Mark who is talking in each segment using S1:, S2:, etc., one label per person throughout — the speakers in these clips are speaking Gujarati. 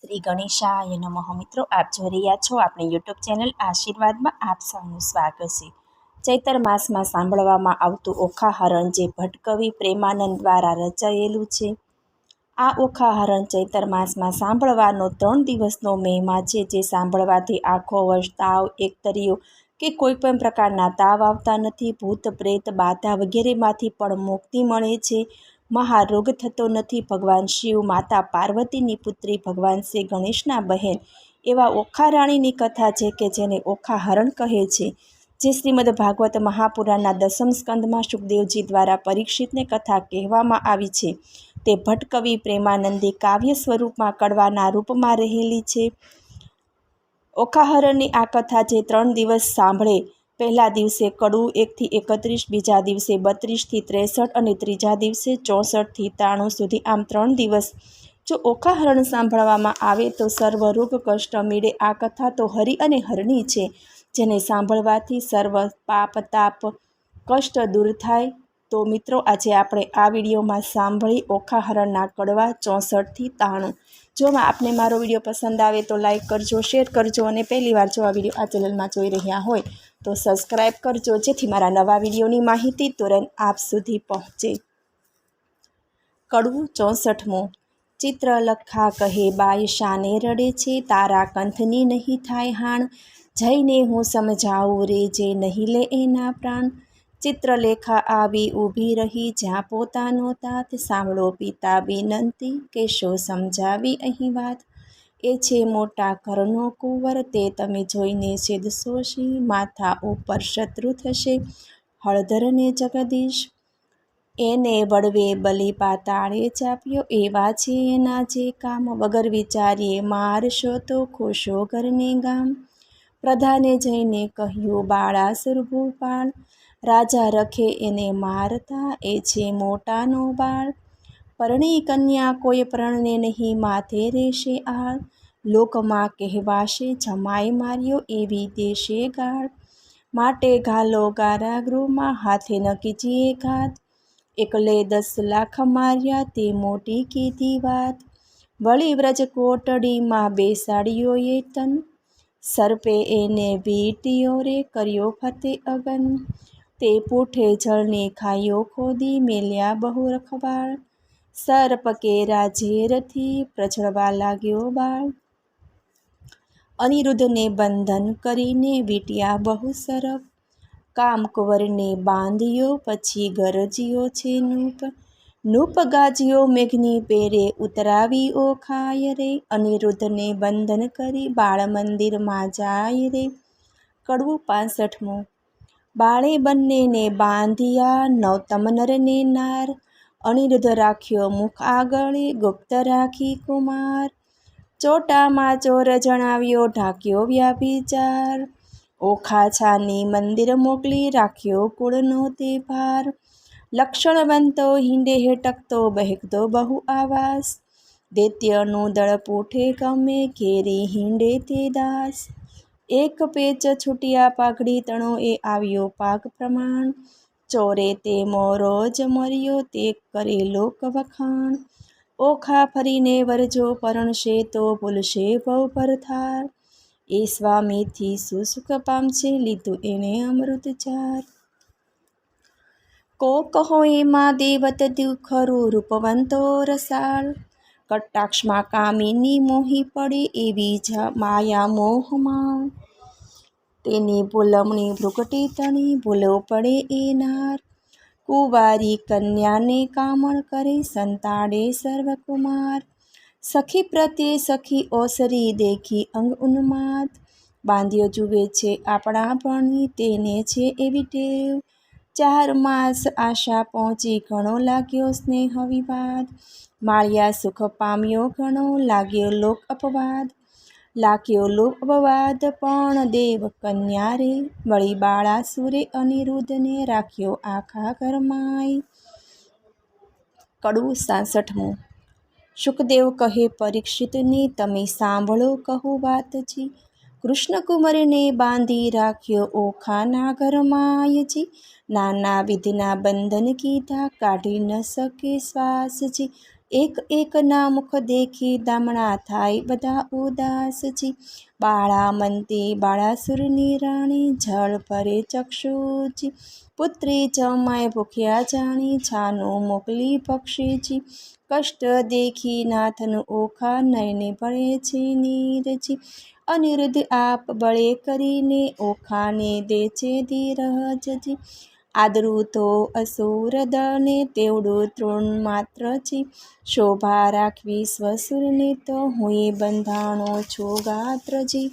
S1: શ્રી ગણેશાય નમઃ. મિત્રો, આપ જોઈ રહ્યા છો આપણી યુટ્યુબ ચેનલ આશીર્વાદમાં. આપ સૌનું સ્વાગત છે. ચૈતર માસમાં સાંભળવામાં આવતું ઓખાહરણ જે ભટ્ટકવિ પ્રેમાનંદ દ્વારા રચાયેલું છે. આ ઓખાહરણ ચૈતર માસમાં સાંભળવાનો 3 દિવસનો મહિમા છે, જે સાંભળવાથી આખો વર્ષ તાવ, એકતરીઓ કે કોઈ પણ પ્રકારના તાવ આવતા નથી. ભૂત પ્રેત બાધા વગેરેમાંથી પણ મુક્તિ મળે છે. મહારોગ થતો નથી. ભગવાન શિવ, માતા પાર્વતીની પુત્રી, ભગવાન શ્રી ગણેશના બહેન એવા ઓખારાણીની કથા છે કે જેને ઓખાહરણ કહે છે, જે શ્રીમદ ભાગવત મહાપુરાણના 10મ સ્કંદમાં શુકદેવજી દ્વારા પરીક્ષિતને કથા કહેવામાં આવી છે. તે ભટ્ટકવિ પ્રેમાનંદી કાવ્ય સ્વરૂપમાં કડવાના રૂપમાં રહેલી છે. ઓખાહરણની આ કથા જે 3 દિવસ સાંભળે, પહેલા દિવસે કડવું 1 થી 31, બીજા દિવસે 32 થી 63 અને ત્રીજા દિવસે 64 થી 93 સુધી, આમ 3 દિવસ જો ઓખાહરણ સાંભળવામાં આવે તો સર્વ રોગ કષ્ટ મીડે. આ કથા તો હરિ અને હરની છે, જેને સાંભળવાથી સર્વ પાપ તાપ કષ્ટ દૂર થાય. તો મિત્રો, આજે આપણે આ વિડીયોમાં સાંભળી ઓખાહરણના કડવા 64 થી 93. જો આપને મારો વિડીયો પસંદ આવે તો લાઈક કરજો, શેર કરજો અને પહેલીવાર જો આ વિડીયો આ ચેનલમાં જોઈ રહ્યા હોય તો સબસ્ક્રાઈબ કરજો, જેથી મારા નવા વિડીયોની માહિતી તુરંત આપ સુધી પહોંચે. કડવું 64મું. ચિત્રલખા કહે બાઈ શાને રડે છે, તારા કંથની નહીં થાય હાણ. જઈને હું સમજાવું રે જે નહીં લે એના પ્રાણ. ચિત્રલેખા આવી ઊભી રહી જ્યાં પોતાનો તાત. સાંભળો પિતા વિનંતી, કેશો સમજાવી અહીં વાત. એ છે મોટા ઘરનો કુંવર, તે તમે જોઈને છેદશો સિંહ. માથા ઉપર શત્રુ થશે હળધરને જગદીશ. એને વળવે બલી પાતાળે ચાપ્યો, એવા છે એના જે કામ. વગર વિચારીએ મારશો તો ખોશો ઘરને ગામ. પ્રધાને જઈને કહ્યું બાળાસુર ભૂપાળ. રાજા રખે એને મારતા, એ છે મોટાનો બાળ. પરણી કન્યા કોઈ પરણે નહીં, માથે રહેશે આળ. લોકમાં કહેવાશે જમાઈ માર્યો, એવી દેશે ગાળ. માટે ઘાલો કારાગૃહમાં, હાથે ન કીજીએ ઘાત. એકલે 10 લાખ માર્યા, તે મોટી કીધી વાત. વળી વ્રજ કોટડીમાં બેસાડ્યો એ તન. સર્પે એને વીંટ્યો રે, કર્યો ફતે અગન. તે પૂઠે જળની ખાઈઓ ખોદી, મેલ્યા બહુ રખવાળ. સર્પ કેરા ઝેરથી પ્રજળવા લાગ્યો બાળ. અનિરુદ્ધને બંધન કરીને વીંટ્યા બહુ સરપ. કામકુંવરને બાંધ્યો પછી ગરજ્યો છે નૂપ. નૂપ ગાજ્યો મેઘની પેરે, ઉતરાવી ઓખાય રે. અનિરુદ્ધને બંધન કરી બાળ મંદિરમાં જાય રે. કડવું 65મું. બાળે બંનેને બાંધ્યા, નવતમ નરને નાર. અનિરુદ્ધ રાખ્યો મુખ આગળે, ગુપ્ત રાખી કુમાર. ચોટામાં ચોર જણાવ્યો, ઢાંક્યો વ્યાભિચાર. ઓખા છાની મંદિર મોકલી, રાખ્યો કુળનો તે ભાર. લક્ષણવંતો હિંડે હેટકતો, બહેકતો બહુ આવાસ. દૈત્યનું દળ પૂઠે ગમે, ઘેરી હિંડે તે દાસ. એક પેચ છૂટ્યા પાઘડી, તણો એ આવ્યો પાક પ્રમાણ. ચોરે તે મોરો જ મર્યો, તે કરે લોક વખાણ. ઓખા ફરીને વરજો પરણશે, તો ભૂલશે ભવ પરથાર. એ સ્વામીથી સુસુખ પામશે, લીધું એણે અમૃત ચાર. કોક હોય એમાં દેવત ખરું, રૂપવંતો રસાળ. કટાક્ષમાં કામિની મોહી પડે, એવી જ માયા મોહમાં. તેની ભૂલમણી ભૃકટી તણી, ભૂલો પડે એ નાર. કુંવારી કન્યાને કામણ કરે, સંતાડે સર્વકુમાર. સખી પ્રત્યે સખી ઓસરી, દેખી અંગ ઉન્માદ. બાંધ્યો જુએ છે આપણા ભણી, તેને છે એવી ટેવ. 4 માસ આશા પહોંચી, ઘણો લાગ્યો સ્નેહ વિવાદ. માળિયા સુખ પામ્યો ઘણો, લાગ્યો લોક અપવાદ. લાગ્યો લોક અપવાદ પણ દેવ કન્યા રે. વળી બાળાસુરે અનિરુદ્ધને રાખ્યો આખા ઘરમાંય. કડવું 66મું. શુકદેવ કહે પરીક્ષિતને, તમે સાંભળો કહું વાતજી. કૃષ્ણકુમારને બાંધી રાખ્યો ઓખાના ઘરમાંયજી. નાના વિધના બંધન કીધા, કાઢી ન શકે શ્વાસજી. એક એકના મુખ દેખી દામણા થાય બધા ઉદાસજી. બાળામંતી બાળાસુરની રાણી જળ ભરે ચક્ષુજી. પુત્રી જમાય ભૂખ્યા જાણી છાનું મોકલી ભક્ષીજી. કષ્ટ દેખી નાથનું ઓખા નયને ભળે છે નીરજી. અનિરુદ્ધ આપ બળે કરીને ઓખાને દે છે ધીરજજી. આદરું તો અસુર દળને તેવડું તૃણ માત્રજી. શોભા રાખવી સ્વસુરને તો હુંય બંધાણો છું ગાત્રજી.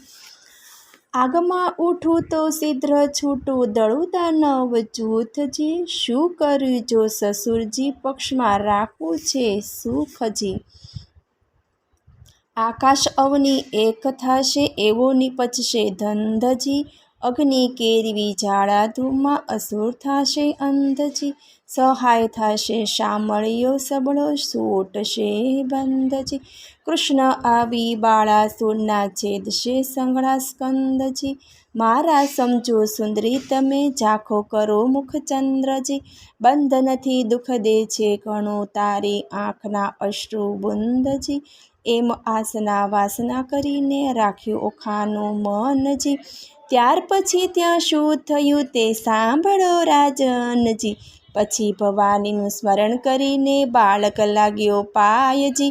S1: આગમાં ઉઠું તો શીઘ્ર છૂટું દળું દાનવ જૂથજી. શું કર્યું જો સસુરજી પક્ષમાં રાખવું છે સુખજી. આકાશ અવની એક થશે એવો નિપજશે ધંધજી. અગ્નિ કેરવી જ્વાળા ધૂમમાં અસુર થશે અંધજી. સહાય થશે શામળિયો સબળો છૂટશે બંધજી. કૃષ્ણ આવી બાળાસુરના છેદશે સંઘળા સ્કંદજી. મારા સમજો સુંદરી તમે ઝાંખો કરો મુખચંદ્રજી. બંધનથી દુઃખ દે છે ઘણું તારી આંખના અશ્રુ બુંદજી. એમ આસના વાસના કરીને રાખ્યું ઓખાનું મનજી. ત્યાર પછી ત્યાં શું થયું તે સાંભળો રાજનજી. પછી ભવાનીનું સ્મરણ કરીને બાળક લાગ્યો પાયજી.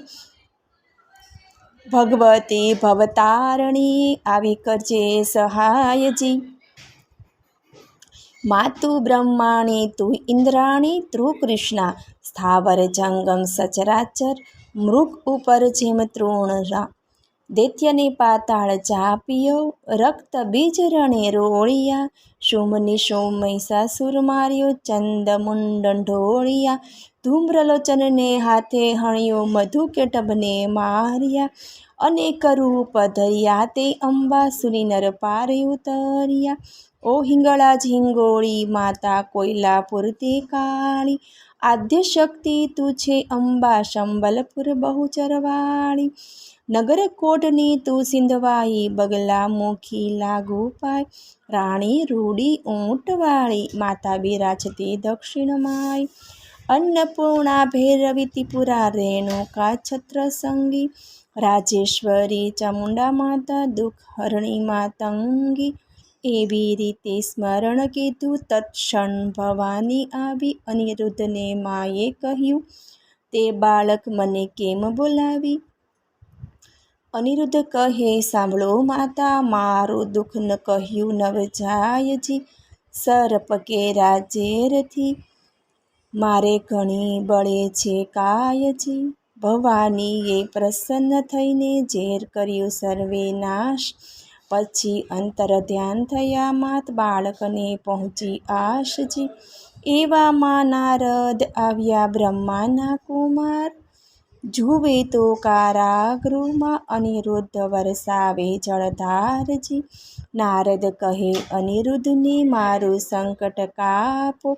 S1: ભગવતી ભવતારણી આવી કરજે સહાયજી. માતુ બ્રહ્માણી તું ઇન્દ્રાણી તું કૃષ્ણા. સ્થાવર જંગમ સચરાચર મૃગ ઉપર જેમ તૃણ. દૈત્યને પાતાળ ચાપ્યો રક્ત બીજ રણે રોળિયા. શુંભ નિશુંભ મહિષાસુર માર્યો ચંદમુંડ ઢોળિયા. ધૂમ્રલોચનને હાથે હણ્યો મધુકેટભને માર્યા. અનેક રૂપ ધર્યા તે અંબાસુરી નર પારે ઉતર્યા. ઓ હિંગળા હિંગોળી માતા કોયલાપુર તે કાળી. આદ્ય શક્તિ તું છે અંબા સંબલપુર બહુચરવાળી. નગરકોટની તું સિંધવાઈ બગલા મુખી લાગુ પાય. રાણી રૂડી ઊંટવાળી માતા બિરાજતી દક્ષિણમાય. અન્નપૂર્ણા ભૈરવી ત્રિપુરા રેણુકા છત્ર સંગી. રાજેશ્વરી ચામુંડા માતા દુઃખ હરણી માતંગી. એવી રીતે સ્મરણ કીધું તત્ક્ષણ ભવાની આવી. અનિરુદ્ધને માએ કહ્યું તે બાળક મને કેમ બોલાવી. અનિરુદ્ધ કહે સાંભળો માતા મારું દુઃખ ન કહ્યું નવ જાયજી. સર્પ કેરા ઝેરથી મારે ઘણી બળે છે કાયજી. ભવાનીએ પ્રસન્ન થઈને ઝેર કર્યું સર્વે નાશ. પછી અંતર ધ્યાન થયા માત બાળકને પહોંચી આશજી. એવામાં નારદ આવ્યા બ્રહ્માના કુમાર. જુએ તો કારાગૃહમાં અનિરુદ્ધ વરસાવે જળધારજી. નારદ કહે અનિરુદ્ધને મારું સંકટ કાપો.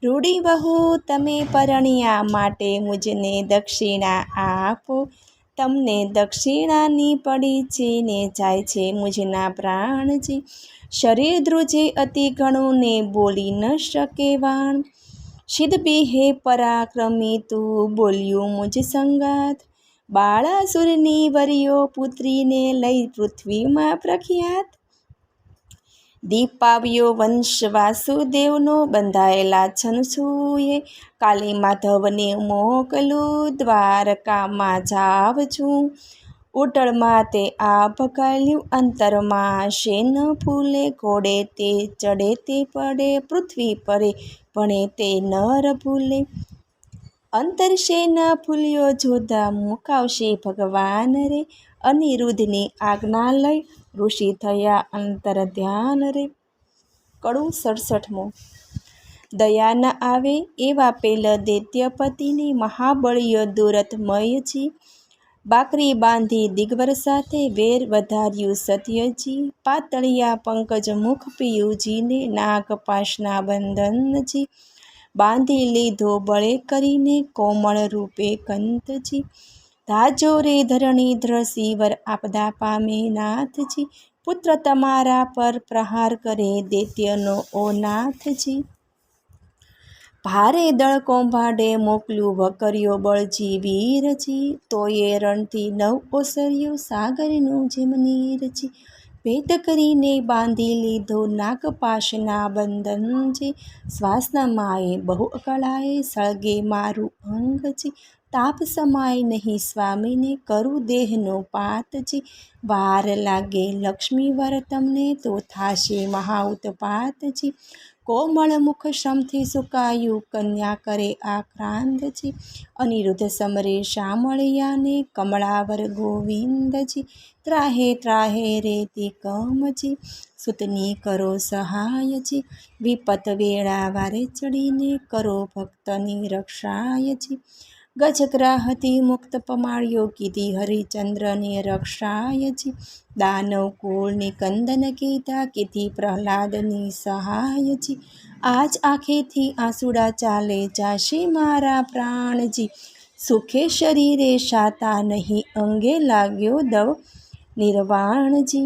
S1: રૂડી વહુ તમે પરણ્યા માટે મુજને દક્ષિણા આપો. તમને દક્ષિણાની પડી છે ને જાય છે મુજના પ્રાણજી. શરીર ધ્રુજે અતિ ઘણું ને બોલી ન શકે વાણ. સિદ્ધ હે પરાક્રમી તું બોલ્યું મુજ સંગાત. બાળાસુરની વર્યો પુત્રીને લઈ પૃથ્વીમાં પ્રખ્યાત. દીપાવ્યો વંશ વાસુદેવનો બંધાયેલા છનછુએ. કાલી માધવને મોકલું દ્વારકામાં જાવજું. ઉટળમાં તે આ ભગાલ્યું અંતરમાં શેન ફૂલે. ઘોડે તે ચડે તે પડે પૃથ્વી પરે ભણે તે નર ભૂલે. અંતર શેન ફૂલ્યો જોધા મુકાવશે ભગવાન રે. અનિરુદ્ધની આજ્ઞા લઈ ઋષિ થયા અંતર ધ્યાન રે. કડું 67. દયા ન આવે એવા પેલ દૈત્યપતિને મહાબળીય દુરતમયજી. બાકરી બાંધી દિગ્વર સાથે વેર વધાર્યું સત્યજી. પાતળિયા પંકજ મુખ પિયુજીને નાગપાશના બંધનજી. બાંધી લીધો બળે કરીને કોમળ રૂપે કંતજી. ધાજો રે ધરણીધર શિવર આપદા પામે નાથજી. પુત્ર તમારા પર પ્રહાર કરે દૈત્યનો ઓ નાથજી. ભારે દળ કોંભાડે મોકલ્યું વકર્યો બળજી વીરજી, તોયે રણથી નવ ઓસર્યો સાગરનું જેમ નીરજી. ભેદ કરીને બાંધી લીધો નાગપાશના બંધનજી, શ્વાસના માએ બહુ કળાએ સળગે મારું અંગજી. તાપ સમાય નહીં સ્વામીને કરું દેહનો પાતજી, વાર લાગે લક્ષ્મીવર તમને તો થાશે મહા ઉત્પાતજી. કોમળ મુખ શ્રમથી સુકાયું કન્યા કરે આક્રાંતજી, અનિરુદ્ધ સમરે શામળિયાને કમળાવર ગોવિંદજી. ત્રાહે ત્રાહે રેતી કમજી, સુતની કરો સહાયજી, વિપત વેળા વારે ચડીને કરો ભક્તની રક્ષાયજી. ગજગ્રાહથી મુક્ત પમાડ્યો કીધી હરિચંદ્રને રક્ષાયજી, દાનવ કુળની કંદન કીધા કીધી પ્રહલાદની સહાયજી. આજ આંખેથી આંસુડા ચાલે જાશે મારા પ્રાણજી, સુખે શરીરે શાતા નહીં અંગે લાગ્યો દવ નિર્વાણજી.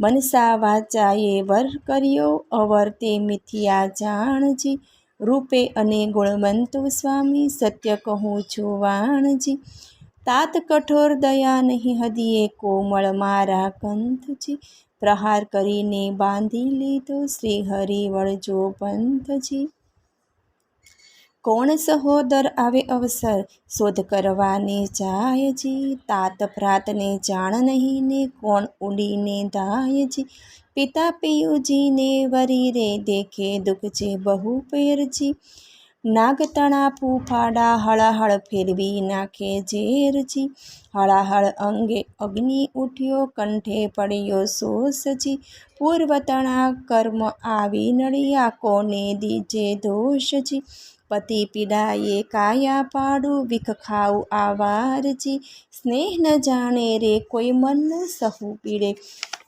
S1: મનસા વાચાએ વર કર્યો અવર તે મિથ્યા જાણજી, રૂપે અને ગુણવંતો સ્વામી સત્ય કહું છું વાણજી. તાત કઠોર દયા નહીં હદીએ કોમળ મારા કંથજી, પ્રહાર કરીને બાંધી લીધો શ્રી હરિ વળજો પંથજી. કોણ સહોદર આવે અવસર શોધ કરવાને જાયજી, તાત ભ્રાતને જાણ નહીં ને કોણ ઉડીને ધાયજી. પિતા પિયુજીને વરી રે દેખે દુઃખ છે બહુ પેરજી, નાગતણા ફૂફાડા હળાહળ ફેરવી નાખે ઝેરજી. હળાહળ અંગે અગ્નિ ઉઠ્યો કંઠે પડ્યો શોષજી, પૂર્વતણા કર્મ આવી નડિયા કોને દીજે દોષજી. પતિ પીડાએ કાયા પાડું વિખ ખાવું આવારજી, સ્નેહ ન જાણે રે કોઈ મનનું સહુ પીડે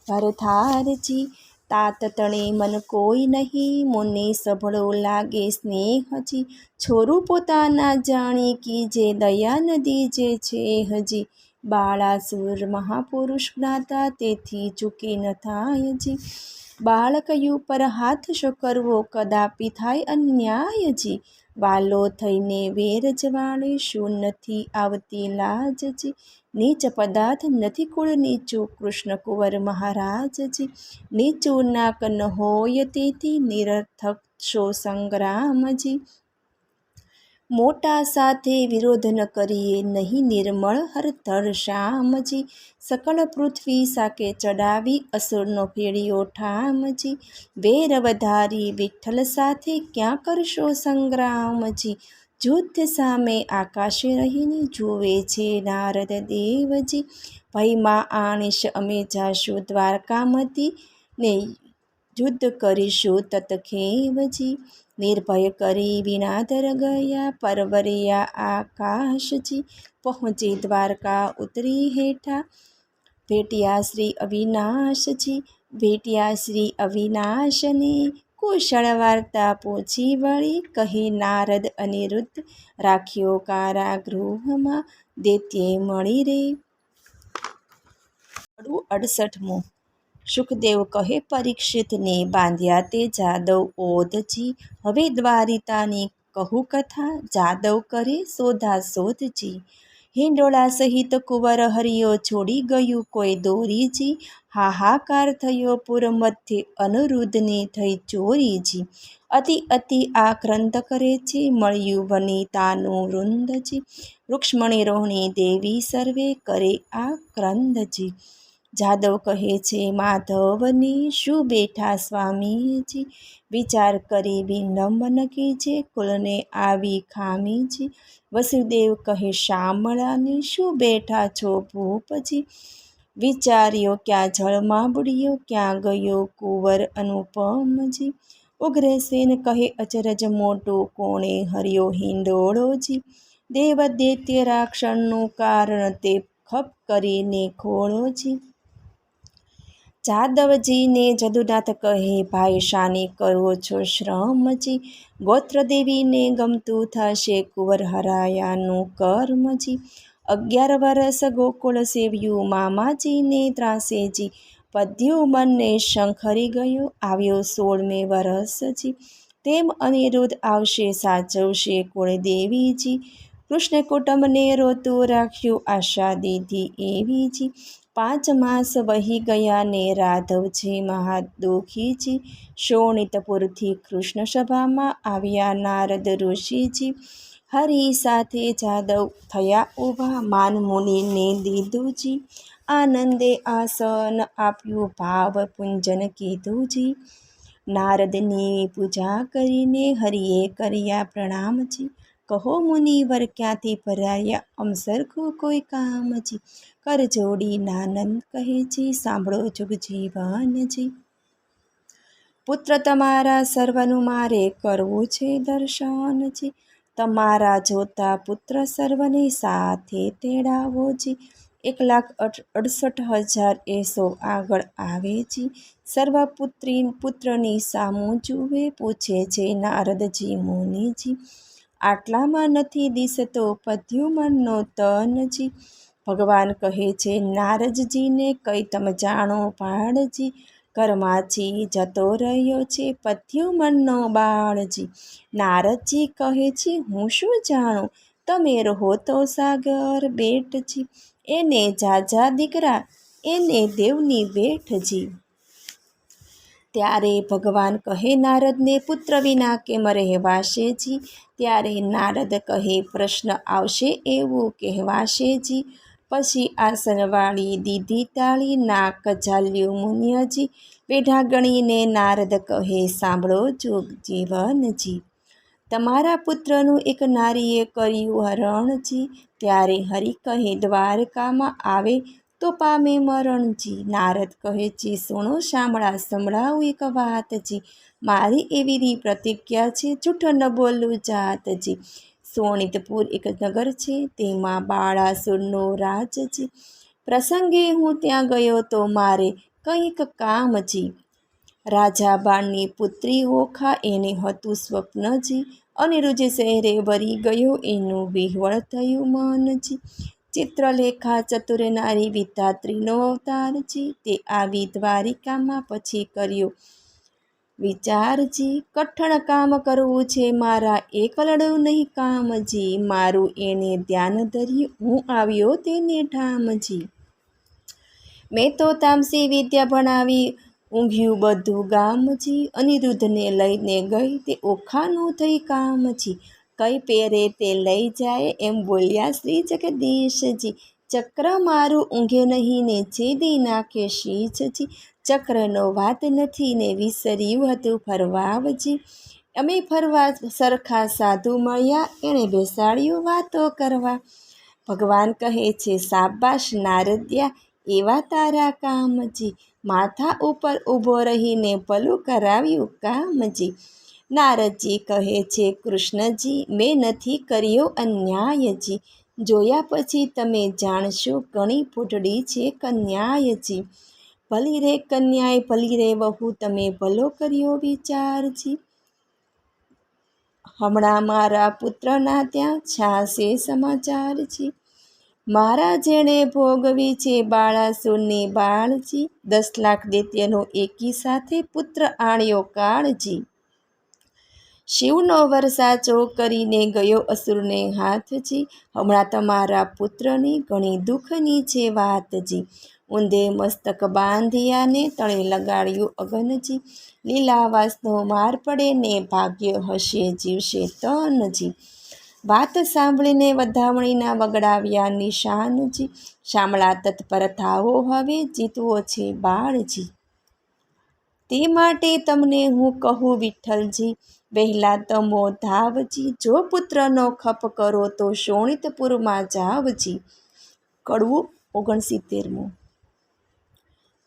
S1: ભરથારજી. તાત તણે મન કોઈ નહીં મુને સભળો લાગે સ્નેહજી, છોરું પોતાના જાણી કીજે દયા ન દીજે છે હજી. બાળાસુર મહાપુરુષ જ્ઞાતા તેથી ચૂકી ન થાયજી, બાળકયું પર હાથ શો કરવો કદાપી થાય અન્યાયજી. વાલો થઈને વેર જવાળે શું નથી આવતી લાજજી, નીચ પદાર્થ નથી કુળ નીચું કૃષ્ણ કુંવર મહારાજજી. નીચું નાક ન હોય તેથી નિરર્થક શો સંગ્રામજી, મોટા સાથે વિરોધ ન કરીએ નહીં નિર્મળ હરધર શ્યામજી. સકળ પૃથ્વી સાકે ચડાવી અસુરનો ફેડ્યો ઠામજી, વેર વધારી વિઠ્ઠલ સાથે ક્યાં કરશો સંગ્રામજી. યુદ્ધ સામે આકાશે રહીને જુએ છે નારદ દેવજી, ભયમાં આણીશ અમે જાશું દ્વારકામતી ને યુદ્ધ કરીશું તતખેવજી. નિર્ભય કરી વિનાધર ગયા પરવર્યા આકાશજી, પહોંચી દ્વારકા ઉતરી હેઠા ભેટ્યા શ્રી અવિનાશજી. ભેટ્યા શ્રી અવિનાશને કુશળ વાર્તા પૂછી વળી, કહી નારદ અનિરુદ્ધ રાખ્યો કારાગૃહમાં દૈત્યે મળી રે. 68મું. સુખદેવ કહે પરીક્ષિતને બાંધ્યા તે જાદવ ઓધજી, હવે દ્વારિતાની કહું કથા જાદવ કરે શોધાશોધજી. હિંડોળા સહિત કુંવર હરિયો છોડી ગયું કોઈ દોરીજી, હાહાકાર થયો પુર મધ્યે અનિરુદ્ધની થઈ ચોરીજી. અતિ અતિ આક્રંદ કરે છે મળ્યું વનિતાનું વૃંદજી, રૂક્ષ્મણી રોહિણી દેવી સર્વે કરે આક્રંદજી. જાદવ કહે છે માધવને શું બેઠા સ્વામીજી, વિચાર કરી વિલંબન કીજે કુલને આવી ખામીજી. વસુદેવ કહે શામળાને શું બેઠા છો ભૂપજી, વિચાર્યો ક્યાં જળમાં બુડ્યો ક્યાં ગયો કુંવર અનુપમજી. ઉગ્રસેન કહે અચરજ મોટું કોણે હર્યો હિંડોળોજી, દેવ દૈત્ય રાક્ષણનું કારણ તે ખપ કરીને ખોળોજી. જાદવજીને જદુનાથ કહે ભાઈ શાને કરો છો શ્રમજી, ગોત્ર દેવીને ગમતું થશે કુંવર હરાયાનું કર્મજી. 11 વરસ ગોકુળ સેવ્યું મામાજીને ત્રાસેજી, પદ્યું મનને શંખરી ગયો આવ્યો 16મે વરસજી. તેમ અનિરુદ્ધ આવશે સાચવશે કુળ દેવીજી. કૃષ્ણ કુટુંબને રોતું રાખ્યું આશા દીધી એવીજી. 5 માસ વહી ગયા ને રાઘવ છે મહા દુઃખીજી. શોણિતપુરથી કૃષ્ણ સભામાં આવ્યા નારદ ઋષિજી. હરિ સાથે જાદવ થયા ઊભા માન મુનિને દીધુંજી. આનંદે આસન આપ્યું ભાવ પૂંજન કીધુંજી. નારદની પૂજા કરીને હરિએ કર્યા પ્રણામજી. કહો મુનિવર ક્યાંથી ભરાયા અમસરખું કોઈ કામજી. કર જોડી નાનંદ કહેજી સાંભળો જુગ જીવનજી. પુત્ર તમારા સર્વનું મારે કરવું છે દર્શનજી. તમારા જોતા પુત્ર સર્વને સાથે તેડાવોજી. 1,68,000 એસો આગળ આવેજી. સર્વ પુત્રની સામું જુએ પૂછે છે નારદજી મુનિજી. આટલામાં નથી દિશતો પ્રદ્યુમ્નનો તનજી. ભગવાન કહે છે નારદજીને કઈ તમે જાણો ભાણજી. ઘરમાંથી જતો રહ્યો છે પ્રદ્યુમ્નનો બાળજી. નારદજી કહે છે હું શું જાણું, તમે રહો તો સાગર બેટજી. એને જાજા દીકરા એને દેવની વેઠજી. ત્યારે ભગવાન કહે નારદને પુત્ર વિના કેમ રહેવાશેજી. ત્યારે નારદ કહે પ્રશ્ન આવશે એવું કહેવાશેજી. પછી આસનવાળી દીધી તાળી નાક ઝાલ્યું મુનિયજી. વેઢા ગણીને નારદ કહે સાંભળો જુગ જીવનજી. તમારા પુત્રનું એક નારીએ કર્યું હરણજી. ત્યારે હરિ કહે દ્વારકામાં આવે તો પામે મરણજી. નારદ કહે છે સુણો શામળા સંભળાવું એક વાતજી. મારી એવી પ્રતિજ્ઞા છે જૂઠ ન બોલું જાતજી. શોણિતપુર એક નગર છે તેમાં બાળાસુરનો રાજજી. પ્રસંગે હું ત્યાં ગયો તો મારે કંઈક કામજી. રાજા બાણની પુત્રી ઓખા એને હતું સ્વપ્નજી. અનિરુદ્ધ શહેરે વરી ગયો એનું વિહવળ થયું મનજી. ચિત્રલેખા ચતુર નારી વિધાત્રીનો અવતારજી. તે આવી દ્વારિકામાં પછી કર્યો વિચારજી. કઠણ કામ કરવું છે મારા એકલડું નહીં કામજી. મારું એને ધ્યાન ધર્યું હું આવ્યો તેને ઠામજી. મેં તો તામસી વિદ્યા ભણાવી ઊંઘ્યું બધું ગામજી. અનિરુદ્ધને લઈને ગઈ તે ઓખાનું થઈ કામજી. કઈ પેરે તે લઈ જાય એમ બોલ્યા શ્રી જગદીશજી. ચક્ર મારું ઊંઘે નહીં ને છેદી નાખે શીશજી. ચક્રનો વાત નથી ને વિસર્યું હતું ફરવાવજી. અમે ફરવા સરખા સાધુ મળ્યા એણે બેસાડ્યું વાતો કરવા. ભગવાન કહે છે શાબાશ નારદ્યા એવા તારા કામજી. માથા ઉપર ઊભો રહીને ભલું કરાવ્યું કામજી. નારદજી કહે છે કૃષ્ણજી મેં નથી કર્યો અન્યાયજી. જોયા પછી તમે જાણશો ઘણી ફૂટડી છે કન્યાયજી. ભલી રે કન્યાય ભલી રે વહુ તમે ભલો કર્યો વિચારજી. હમણાં મારા પુત્રના ત્યાં છાશે સમાચારજી. મારા જેણે ભોગવી છે બાળાસુરની બાળજી. 10 લાખ દૈત્યનો એકી સાથે પુત્ર આણ્યો કાળજી. શિવનો વર સાચો કરીને ગયો અસુરને હાથજી. હમણાં તમારા પુત્રની ઘણી દુઃખની છે વાતજી. ઊંધે મસ્તક બાંધિયાને તળે લગાડ્યું અગનજી. લીલાવાસનો માર પડે ને ભાગ્ય હશે જીવશે તનજી. વાત સાંભળીને વધામણીના વગડાવ્યા નિશાનજી. શામળા તત્પર થાવો હવે જીતવો છે બાળજી. તે માટે તમને હું કહું વિઠ્ઠલજી વહેલા તમો ધાવજી. જો પુત્રનો ખપ કરો તો શોણિતપુરમાં જાવજી. કડવું 69.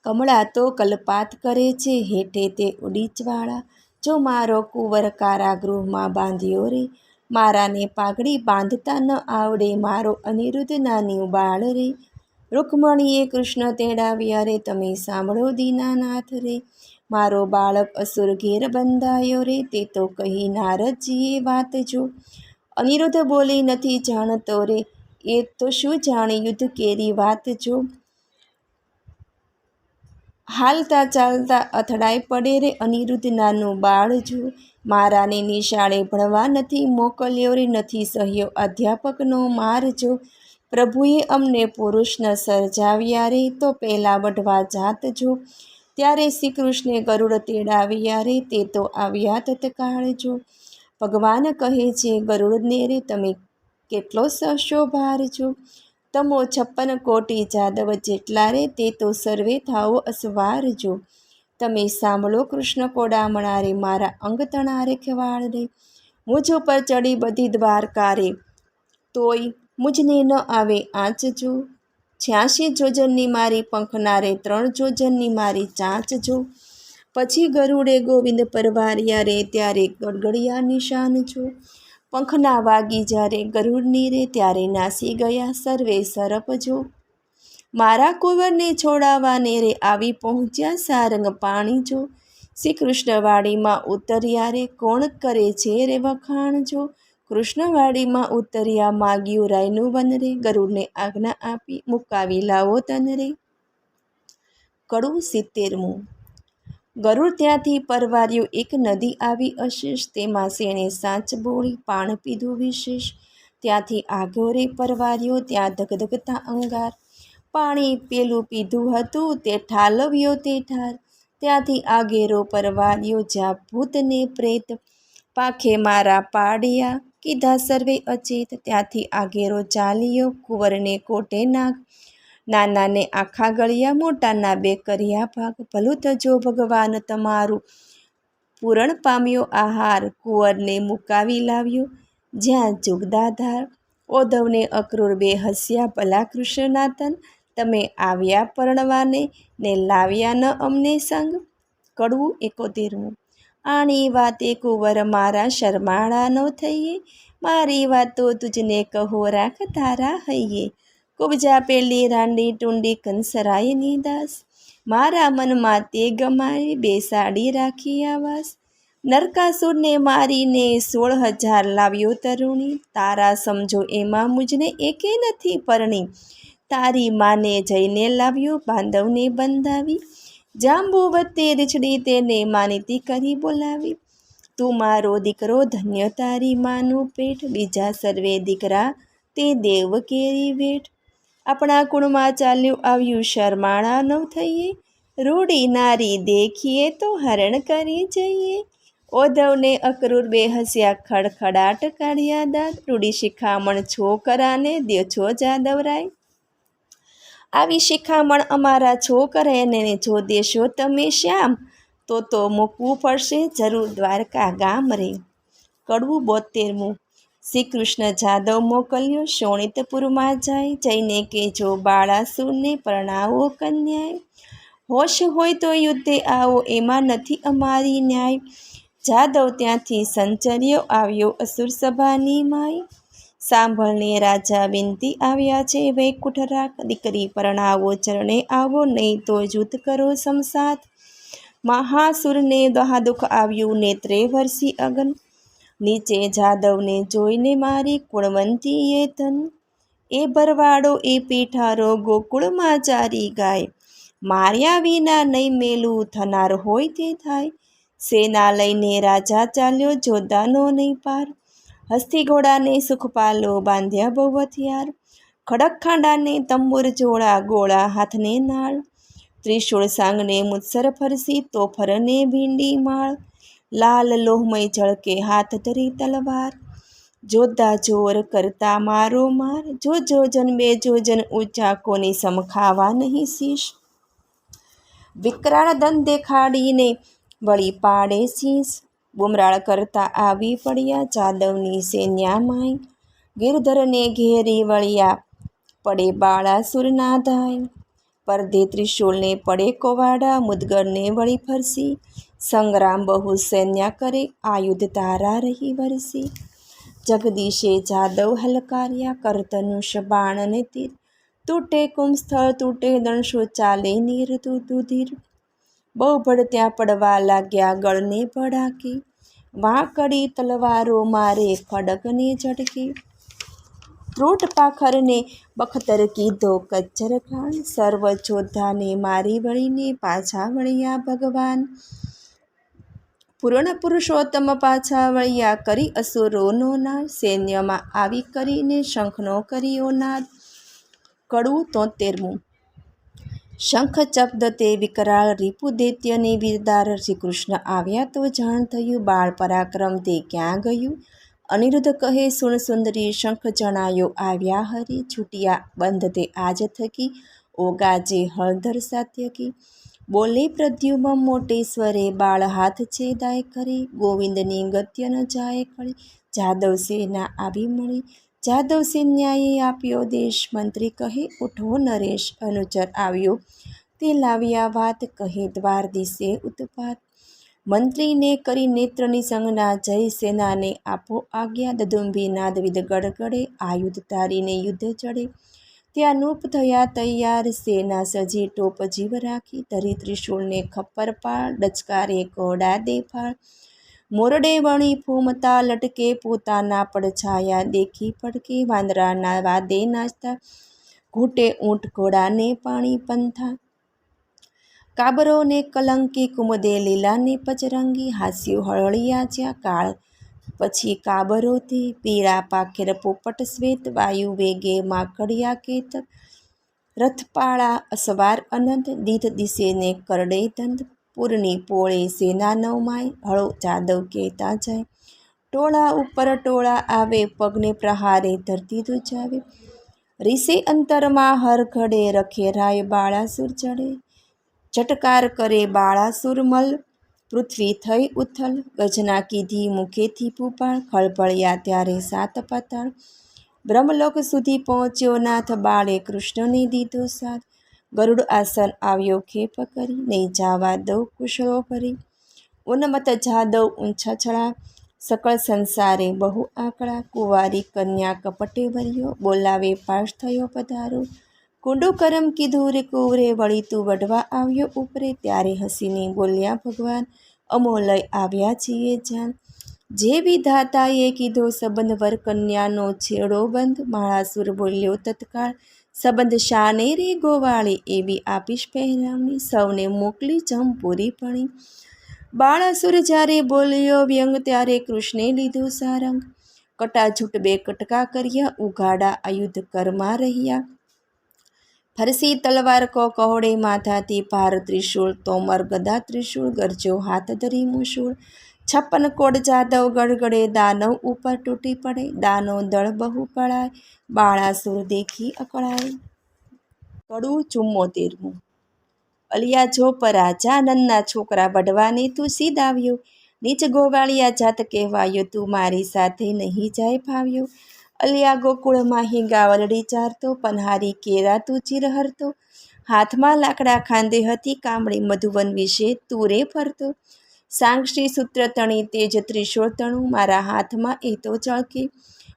S1: કમળા તો કલ્પાત કરે છે હેઠે તે ઉડીચવાળા. જો મારો કુંવર કારાગૃહમાં બાંધ્યો રે. મારાને પાઘડી બાંધતા ન આવડે મારો અનિરુદ્ધ નાની બાળ રે. રૂકમણીએ કૃષ્ણ તેડાવ્યા રે તમે સાંભળો દીનાનાથ રે. મારો બાળક અસુર ઘેર બંધાયો રે તે તો કહી નારદજીએ વાત જો. અનિરુદ્ધ બોલી નથી જાણતો રે એ તો શું જાણે યુદ્ધ કેરી વાત જો. હાલતા ચાલતા અથડાઈ પડે રે અનિરુદ્ધ નાનું બાળ જો, મારાને નિશાળે ભણવા નથી મોકલ્યો રે, નથી સહ્યો અધ્યાપકનો માર જો. પ્રભુએ અમને પુરુષ ન સર્જાવ્યા રે, તો પહેલાં વઢવા જાત જો. ત્યારે શ્રી કૃષ્ણે ગરુડ તેડાવ્યા રે, તે તો આવ્યા તત્કાળ જો. ભગવાન કહે છે ગરુડને રે, તમે કેટલો સહશો ભાર જો. તમો 56 કોટી જાદવ જેટલા રે, તે તો સર્વે થાઓ અસવાર જો. તમે સાંભળો કૃષ્ણ કોડામણા રે, મારા અંગ તણા રે ખવાડ રે. મુજ ઉપર ચડી બધી દ્વારકા રે, તોય મુજને ન આવે આંચ જો. 86 જોજનની મારી પંખના રે, 3 જોજનની મારી ચાંચ જો. પછી ગરુડે ગોવિંદ પરવાર્યા રે, ત્યારે ગડગડિયા નિશાન જો. પંખના વાગી જ્યારે ગરુડની રે, ત્યારે નાસી ગયા સર્વે સરપ જો. મારા કુંવરને છોડાવવાને રે, આવી પહોંચ્યા સારંગ પાણી જો. શ્રી કૃષ્ણવાડીમાં ઉતર્યા રે, કોણ કરે છે રે વખાણ જો. કૃષ્ણવાડીમાં ઉતર્યા, માગ્યું રાયનું વન રે, ગરુડને આજ્ઞા આપી મુકાવી લાવો તન રે. કડવું 70મું. ગરુડ ત્યાંથી પરવાર્યો, એક નદી આવી અશેષ, તેમાં શેણે સાંચ બોળી પાણ પીધું વિશેષ. ત્યાંથી આગો રે પરવાર્યો, ત્યાં ધગધગતા અંગાર, પાણી પેલું પીધું હતું તે ઠાલવ્યો તે ઠાર. ત્યાંથી આગેરો પરવાર્યો, જ્યાં ભૂત ને પ્રેત પાખે મારા પાડ્યા, કીધા સર્વે અચેત. ત્યાંથી આગેરો ચાલ્યો, કુંવરને કોટે નાગ, નાનાને આખા ગળ્યા, મોટાના 2 કર્યા ભાગ. ભલું તજો ભગવાન તમારું, પૂરણ પામ્યો આહાર. કુંવરને મુકાવી લાવ્યો જ્યાં જુગદાધાર. ઓધવને અક્રૂર 2 હસ્યા, ભલા કૃષ્ણના તન, તમે આવ્યા પરણવાને ને લાવ્યા ન અમને સંગ. કડવું 71મું. આણી વાતે કુંવર મારા શરમાળા ન થઈએ, મારી વાતો તુજને કહો રાખ તારા હૈયે. કુબજા પેલી રાંડી ટુંડી કંસરાયની દાસ, મારા મનમાં તે ગમાય બેસાડી રાખી આવાસ. નરકાસુરને મારીને 16,000 લાવ્યો તરુણી, તારા સમજો એમાં મુજને એકે નથી પરણી. તારી માને જઈને લાવ્યો બાંધવને બંધાવી, જાંબુવતે રીછડી તેને માનીતી કરી બોલાવી. તું મારો દીકરો ધન્ય તારી માનું પેટ, બીજા સર્વે દીકરા તે દેવ કેરી વેઠ. આપણા કુળમાં ચાલ્યું આવ્યું શરમાળા ન થઈએ, રૂડી નારી દેખીએ તો હરણ કરી જઈએ. ઓધવને અક્રૂર 2 હસ્યા, ખડખડાટ કાઢ્યા દાંત, રૂડી શિખામણ છોકરાને દ્યો છો જાદવરાય. આવી શિખામણ અમારા છોકરાને જો દેશો તમે શ્યામ, તો મૂકવું પડશે જરૂર દ્વારકા ગામ રે. કડવું 72મું. શ્રી કૃષ્ણ જાદવ મોકલ્યો શોણિતપુરમાં જાય, જઈને કેજો બાળાસુરને પરણાવો કન્યાય. હોશ હોય તો યુદ્ધે આવો, એમાં નથી અમારી ન્યાય. જાદવ ત્યાંથી સંચર્યો આવ્યો અસુર સભાની માય. સાંભળને રાજા વિનતી આવ્યા છે વૈકુંઠ રાખ, દીકરી પરણાવો ચરણે આવો, નહીં તો યુદ્ધ કરો સમસાત. મહાસુરને દુઃખ આવ્યું નેત્રે વરસી અગન, નીચે જાદવને જોઈને મારી કુળવંતીએ ધન. એ ભરવાડો એ પીઠારો ગોકુળમાં ચારી ગાય, માર્યા વિના નહીં મેલું થનાર હોય તે થાય. સેના લઈને રાજા ચાલ્યો જોધાનો નહીં પાર, હસ્તી ઘોડાને સુખપાલો બાંધ્યા બહુ હથિયાર. ખડક ખાંડાને તંબુર જોડા, ગોળા હાથને નાળ, ત્રિશૂળ સાંગને મુત્સર ફરસી, તોફરને ભીંડી માળ. લાલ લોહમય ઝળકે હાથ ધરી તલવાર, જોધા જોર કરતા મારો માર. જો જોજન 2 જોજન ઊંચા, કોની સમખાવા નહીં શીશ. વિકરાળ દંત દેખાડીને વળી પાડે શીશ, બુમરાળ કરતા આવી પડ્યા જાદવની સૈન્યામાંય. ગિરધરને ઘેરી વળ્યા પડે બાળાસુરના ધાય, પરધે ત્રિશૂળને પડે કોવાડા, મુદગરને વળી ફરસી. સંગ્રામ બહુ સૈન્ય કરે, આયુધ તારા રહી વરસી. જગદીશે જાદવ હલકાર્યા, કરધનુષ બાણ ને તીર, તૂટે કુંભસ્થળ તૂટે દંશો, ચાલે નીર દુધીર. બહુ ભડ ત્યાં પડવા લાગ્યા ગળને ભડાકી, વાંકડી તલવારો મારે ખડકને ઝટકી. ધ્રુટ પાખરને બખતર કીધો કચ્છર ખાન, સર્વ ચોધાને મારી વળીને પાછા વળ્યા ભગવાન. પૂર્ણ પુરુષોત્તમ પાછા વળ્યા કરી અસુરોનો નાશ, સૈન્યમાં આવી કરીને શંખનો કર્યો નાદ. કડવું 73. શંખ ચબ્દ તે વિકરાળ રીપુ દૈત્યને વીરદાર, શ્રી કૃષ્ણ આવ્યા તો જાણ થયું, બાળ પરાક્રમ તે ક્યાં ગયું. અનિરુદ્ધ કહે સુણ સુંદરી, શંખ જણાયો આવ્યા હરી, છૂટ્યા બંધ તે આજ થકી, ઓગાજે હળધર સાત્યકી. બોલે પ્રદ્યુમન મોટે સ્વરે, બાળ હાથ છેદાય કરી, ગોવિંદની ગત્ય ન જાય કળી. જાદવ સેના આવી મળી, જાદવ સૈન્યાએ આપ્યો દેશ, મંત્રી કહે ઉઠો નરેશ, અનુચર આવ્યો તે લાવ્યા વાત, કહે દ્વાર દિશે ઉત્પાત. મંત્રીને કરી નેત્રની સંજ્ઞા, જય સેનાને આપો આજ્ઞા, દદુંભી નાદવિદ ગડગડે, આયુધ તારીને યુદ્ધ ચડે. ત્યાં નૂપ થયા તૈયાર, સેના સજી ટોપ જીવ રાખી, ધરી ત્રિશૂળને ખપ્પર પાળ, ડચકારે ઘોડા દેફાળ. મોરડે વણી ફૂમતા લટકે, પોતાના પડછાયા દેખી પડકે, વાંદરાના વાદે નાચતા, ઘૂંટે ઊંટ ઘોડાને પાણી પંથા. કાબરોને કલંકી, કુમદે લીલાને પચરંગી, હાસ્યું હળહળિયા જ્યાં કાળ. પછી કાબરોથી પીળા પાખેર પોપટ શ્વેત, વાયુ વેગે માકડિયા કેત. રથપાળા અસવાર અનંત, દીધ દિશેને કરડે દંત. પૂરની પોળે સેના નવમાય, હળો જાદવ કહેતા જાય. ટોળા ઉપર ટોળા આવે, પગને પ્રહારે ધરતી ધ્રુજાવે. રીસે અંતરમાં હર ઘડે, રખે રાય બાળાસુર ચડે. ઝટકાર કરે બાળાસુર મલ, પૃથ્વી થઈ ઉથલ. ગજના કીધી મુખેથી પુપાળ, ખળભળ્યા ત્યારે સાત પાતાળ. બ્રહ્મલોક સુધી પહોંચ્યો નાથ, બાળે કૃષ્ણને દીધો સાથ. ગરુડ આસન આવ્યો ખેપ કરી, નહીં જાવા દઉં કુશળો ભરી. ઉન્મત્ત જાદવ ઊંછાછળા, સકળ સંસારે બહુ આંકડા. કુંવારી કન્યા કપટે વર્યો, બોલાવે પાશ થયો પધારો. કુંડુ કરમ કીધું રે કુંવરે, વળી તું વઢવા આવ્યો ઉપરે. ત્યારે હસીને બોલ્યા ભગવાન, અમો લઈ આવ્યા છીએ જાન. જે વિધાતાએ કીધો સંબંધ, વર કન્યાનો છેડો બંધ. માળાસુર બોલ્યો તત્કાળ, સંબંધ શાને રે ગોવાળી, એવી આપીશ પહેરાવણી, સૌને મોકલી જમપુરી પણી. બાળાસુર જ્યારે બોલ્યો વ્યંગ, ત્યારે કૃષ્ણે લીધો સારંગ. કટાઝૂટ બે કટકા કર્યા, ઉઘાડા આયુધ કરમાં રહ્યા. ફરસી તલવાર કહોડે માથાથી ભાર, ત્રિશૂળ તોમર ગદા ત્રિશૂળ, ગરજો હાથ ધરી મૂશૂળ. 56 કોડ જાદવ ગડગડે, દાનવ ઉપર તૂટી પડે. દાનો દળ બહુ પળાય, બાળાસુર દેખી અકળાય. કડવું 74. અલિયા જો પરાજા, નંદના છોકરા વઢવાને તું સીધ આવ્યો. નીચ ગોવાળિયા જાત કહેવાયો, તું મારી સાથે નહીં જાય ફાવ્યો. અલિયા ગોકુળમાં હિંગાવલડી ચારતો, પન્હારી કેરા તું ચીરહરતો. હાથમાં લાકડા ખાંદે હતી, કામળી મધુવન વિશે તું રે ફરતો. સાંગશ્રી સૂત્ર તણી, તેજ ત્રિશૂળ તણું, મારા હાથમાં એ તો ચળકે.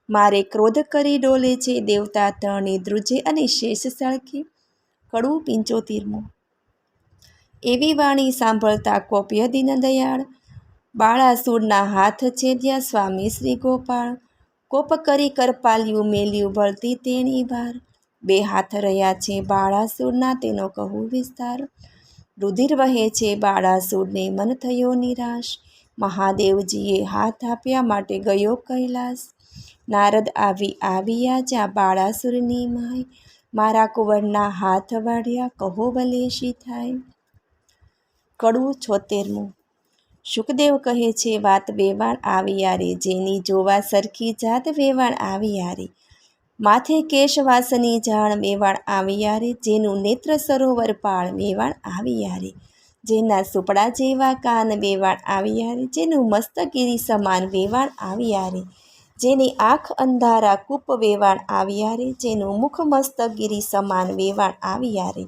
S1: મારે ક્રોધ કરી ડોલે છે, દેવતા તણી ધ્રુજે અને શેષ સળકે. કડવું 75. એવી વાણી સાંભળતા કોપ્ય દીનદયાળ, બાળાસુરના હાથ છેદ્યા સ્વામી શ્રી ગોપાળ. કોપ કરી કરપાલ્યું મેલ્યું, વળતી તેણી વાર. બે હાથ રહ્યા છે બાળાસુરના, તેનો કહું વિસ્તાર. રુધિર વહે છે બાળાસુરને, મન થયો નિરાશ. મહાદેવજીએ હાથ આપ્યા, માટે ગયો કૈલાસ. નારદ આવ્યા જ્યાં બાળાસુરની માય, મારા કુંવરના હાથ વાળ્યા, કહો ભલે શી થાય. કડવું 76. શુકદેવ કહે છે વાત વેવાણ આવી યારે, જેની જોવા સરખી જાત વેવાણ આવી યારે. માથે કેશવાસની જાણ વેવાણ આવી યારે, જેનું નેત્ર સરોવર પાળ વેવાણ આવી યારે. જેના સુપડા જેવા કાન વેવાણ આવી યારે, જેનું મસ્તગીરી સમાન વેવાણ આવી યારે. જેની આંખ અંધારા કૂપ વેવાણ આવી યારે, જેનું મુખ મસ્તગીરી સમાન વેવાણ આવી યારે.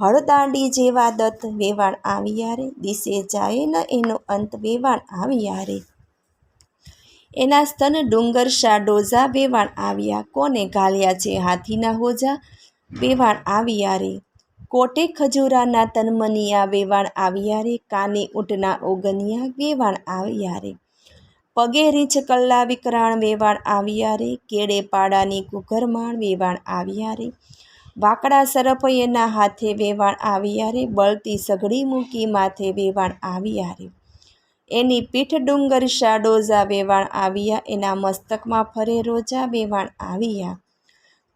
S1: હળદાંડી જેવા દત્ત વેવાણ આવી યારે, દિશે જાય ન એનો અંત વેવાણ આવી યારે. એના સ્તન ડુંગર શાડોઝા વેવાણ આવ્યા, કોને ઘાલ્યા છે હાથીના હોજા વેવાણ આવી યારે. કોટે ખજૂરાના તનમનિયા વેવાણ આવી યારે, કાને ઊંટના ઓગનિયા વેવાણ આવી યારે. પગે રીછ કલ્લા વિકરાણ વેવાણ આવ્યા રે, કેડે પાડાની કુઘરમાણ વેવાણ આવ્યા રે, વાકડા સરપ એના હાથે વેવાણ આવ્યા રે, બળતી સઘળી મૂકી માથે વેવાણ આવ્યા રે, એની પીઠ ડુંગર શાડોઝા વેવાણ આવ્યા, એના મસ્તકમાં ફરે રોજા વેવાણ આવ્યા,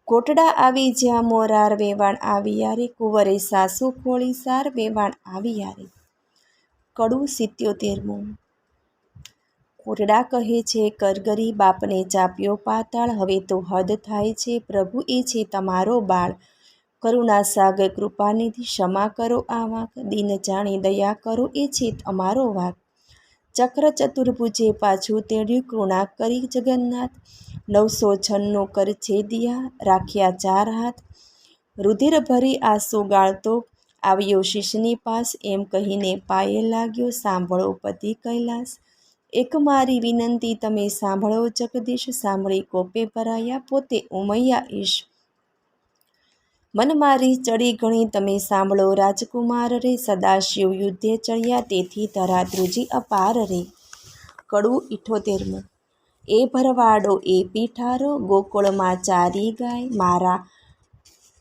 S1: કોટડા આવી જ્યાં મોરાર વેવાણ આવ્યા રે, કુંવરે સાસુ ખોળી સાર વેવાણ આવ્યા રે. કડું 77મું. કોટડા કહે છે કરગરી બાપને ચાપ્યો પાતાળ, હવે તો હદ થાય છે પ્રભુ એ છે તમારો બાળ, કરુણા સાગર કૃપાનિધિ ક્ષમા કરો આ વાંક, દિન જાણી દયા કરો એ છે અમારો વાક, ચક્ર ચતુર્ભુજે પાછું તેડ્યું કૃણા કરી જગન્નાથ, 996 કર છેદિયા રાખ્યા 4 હાથ, રુધિર ભરી આંસુ ગાળતો આવ્યો શીશની પાસ, એમ કહીને પાયે લાગ્યો સાંભળો પતિ કૈલાસ, એક મારી વિનંતી તમે સાંભળો જગદીશ, સાંભળી કોપે ભરાયા પોતે ઉમૈયા ઈશ, મન મારી ચડી ઘણી તમે સાંભળો રાજકુમાર રે, સદાશિવ યુદ્ધે ચડ્યા તેથી ધરા ધ્રુજી અપાર રે. કડું 78મું. એ ભરવાડો એ પીઠારો, ગોકુળમાં ચારી ગાય, મારા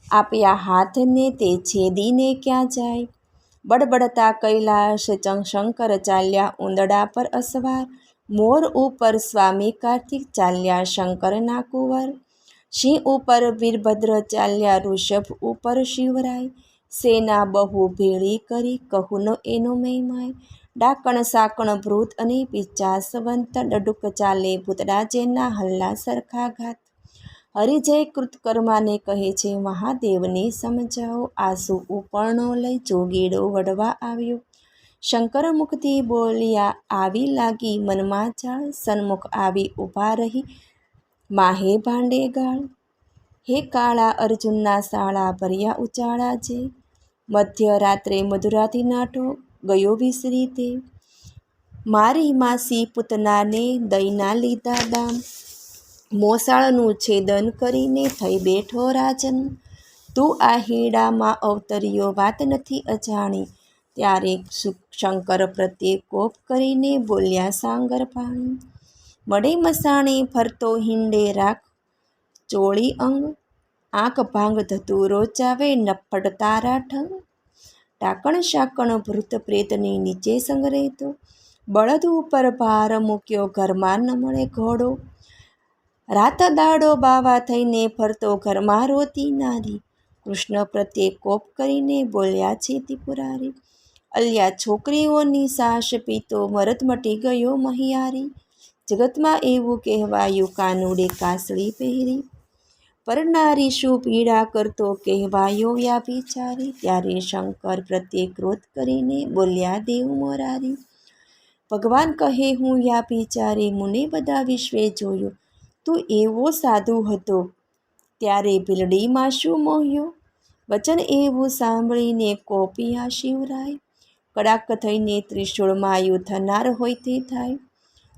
S1: આપ્યા હાથને તે છેદીને ક્યાં જાય, બડબડતા કૈલાશ શંકર ચાલ્યા ઉંદડા પર અસવાર, મોર ઉપર સ્વામી કાર્તિક ચાલ્યા શંકરના કુંવર, સિંહ ઉપર વીરભદ્ર ચાલ્યા ઋષભ ઉપર શિવરાય, સેના બહુ ભેળી કરી કહું ન એનો મહિમાય, ડાકણ સાકણ ભૃત અને પિચાસવંત, ડડુક ચાલે ભૂતડા જેના હલ્લા સરખા ઘાત, હરિજય કૃતકર્માને કહે છે મહાદેવને સમજાવો, આંસુ ઉપરણો લઈ જોગીડો વડવા આવ્યો, શંકર મુખથી બોલ્યા આવી લાગી મનમાં ચાળ, સન્મુખ આવી ઊભા રહી માહે ભાંડે ગાળ, હે કાળા અર્જુનના શાળા ભર્યા ઉચાળા જે, મધ્યરાત્રે મધુરાથી નાઠો ગયો વિસરી તે, મારી માસી પૂતનાને દઈના લીધા દામ, મોસાળનું છેદન કરીને થઈ બેઠો રાજન, તું આ હેડામાં અવતર્યો વાત નથી અજાણી, ત્યારે શંકર પ્રત્યે કોપ કરીને બોલ્યા સાંગર પાણી, મળે મસાણે ફરતો હિંડે રાખ ચોળી અંગ, આંખ ભાંગ ધતુરો ચાવે નફ્ફટ તારા ઠંગ, ટાકણ શાકણ ભૃત પ્રેતની નીચે સંગરેતો, બળદ ઉપર ભાર મૂક્યો ઘરમાં ન મળે ઘોડો, રાત દાડો બાવા થઈને ફરતો ઘરમાં રોતી નારી, કૃષ્ણ પ્રત્યે કોપ કરીને બોલ્યા છે ત્રિપુરારી, અલ્યા છોકરીઓની સાસ પીતો મરદ મટી ગયો મહિયારી, જગતમાં એવું કહેવાયું કાનુડે કાસળી પહેરી, પરનારી શું પીડા કરતો કહેવાયો વ્યાભિચારી, ત્યારે શંકર પ્રત્યે ક્રોધ કરીને બોલ્યા દેવ મોરારી, ભગવાન કહે હું વ્યાભિચારી મુને બધા વિશ્વે જોયો, તું એવો સાધુ હતો ત્યારે ભીલડીમાં શું મોહ્યો, વચન એવું સાંભળીને કોપિયા શિવરાય, કડાક થઈને ત્રિશૂળમાં યુદ્ધ થનાર હોય તે થાય,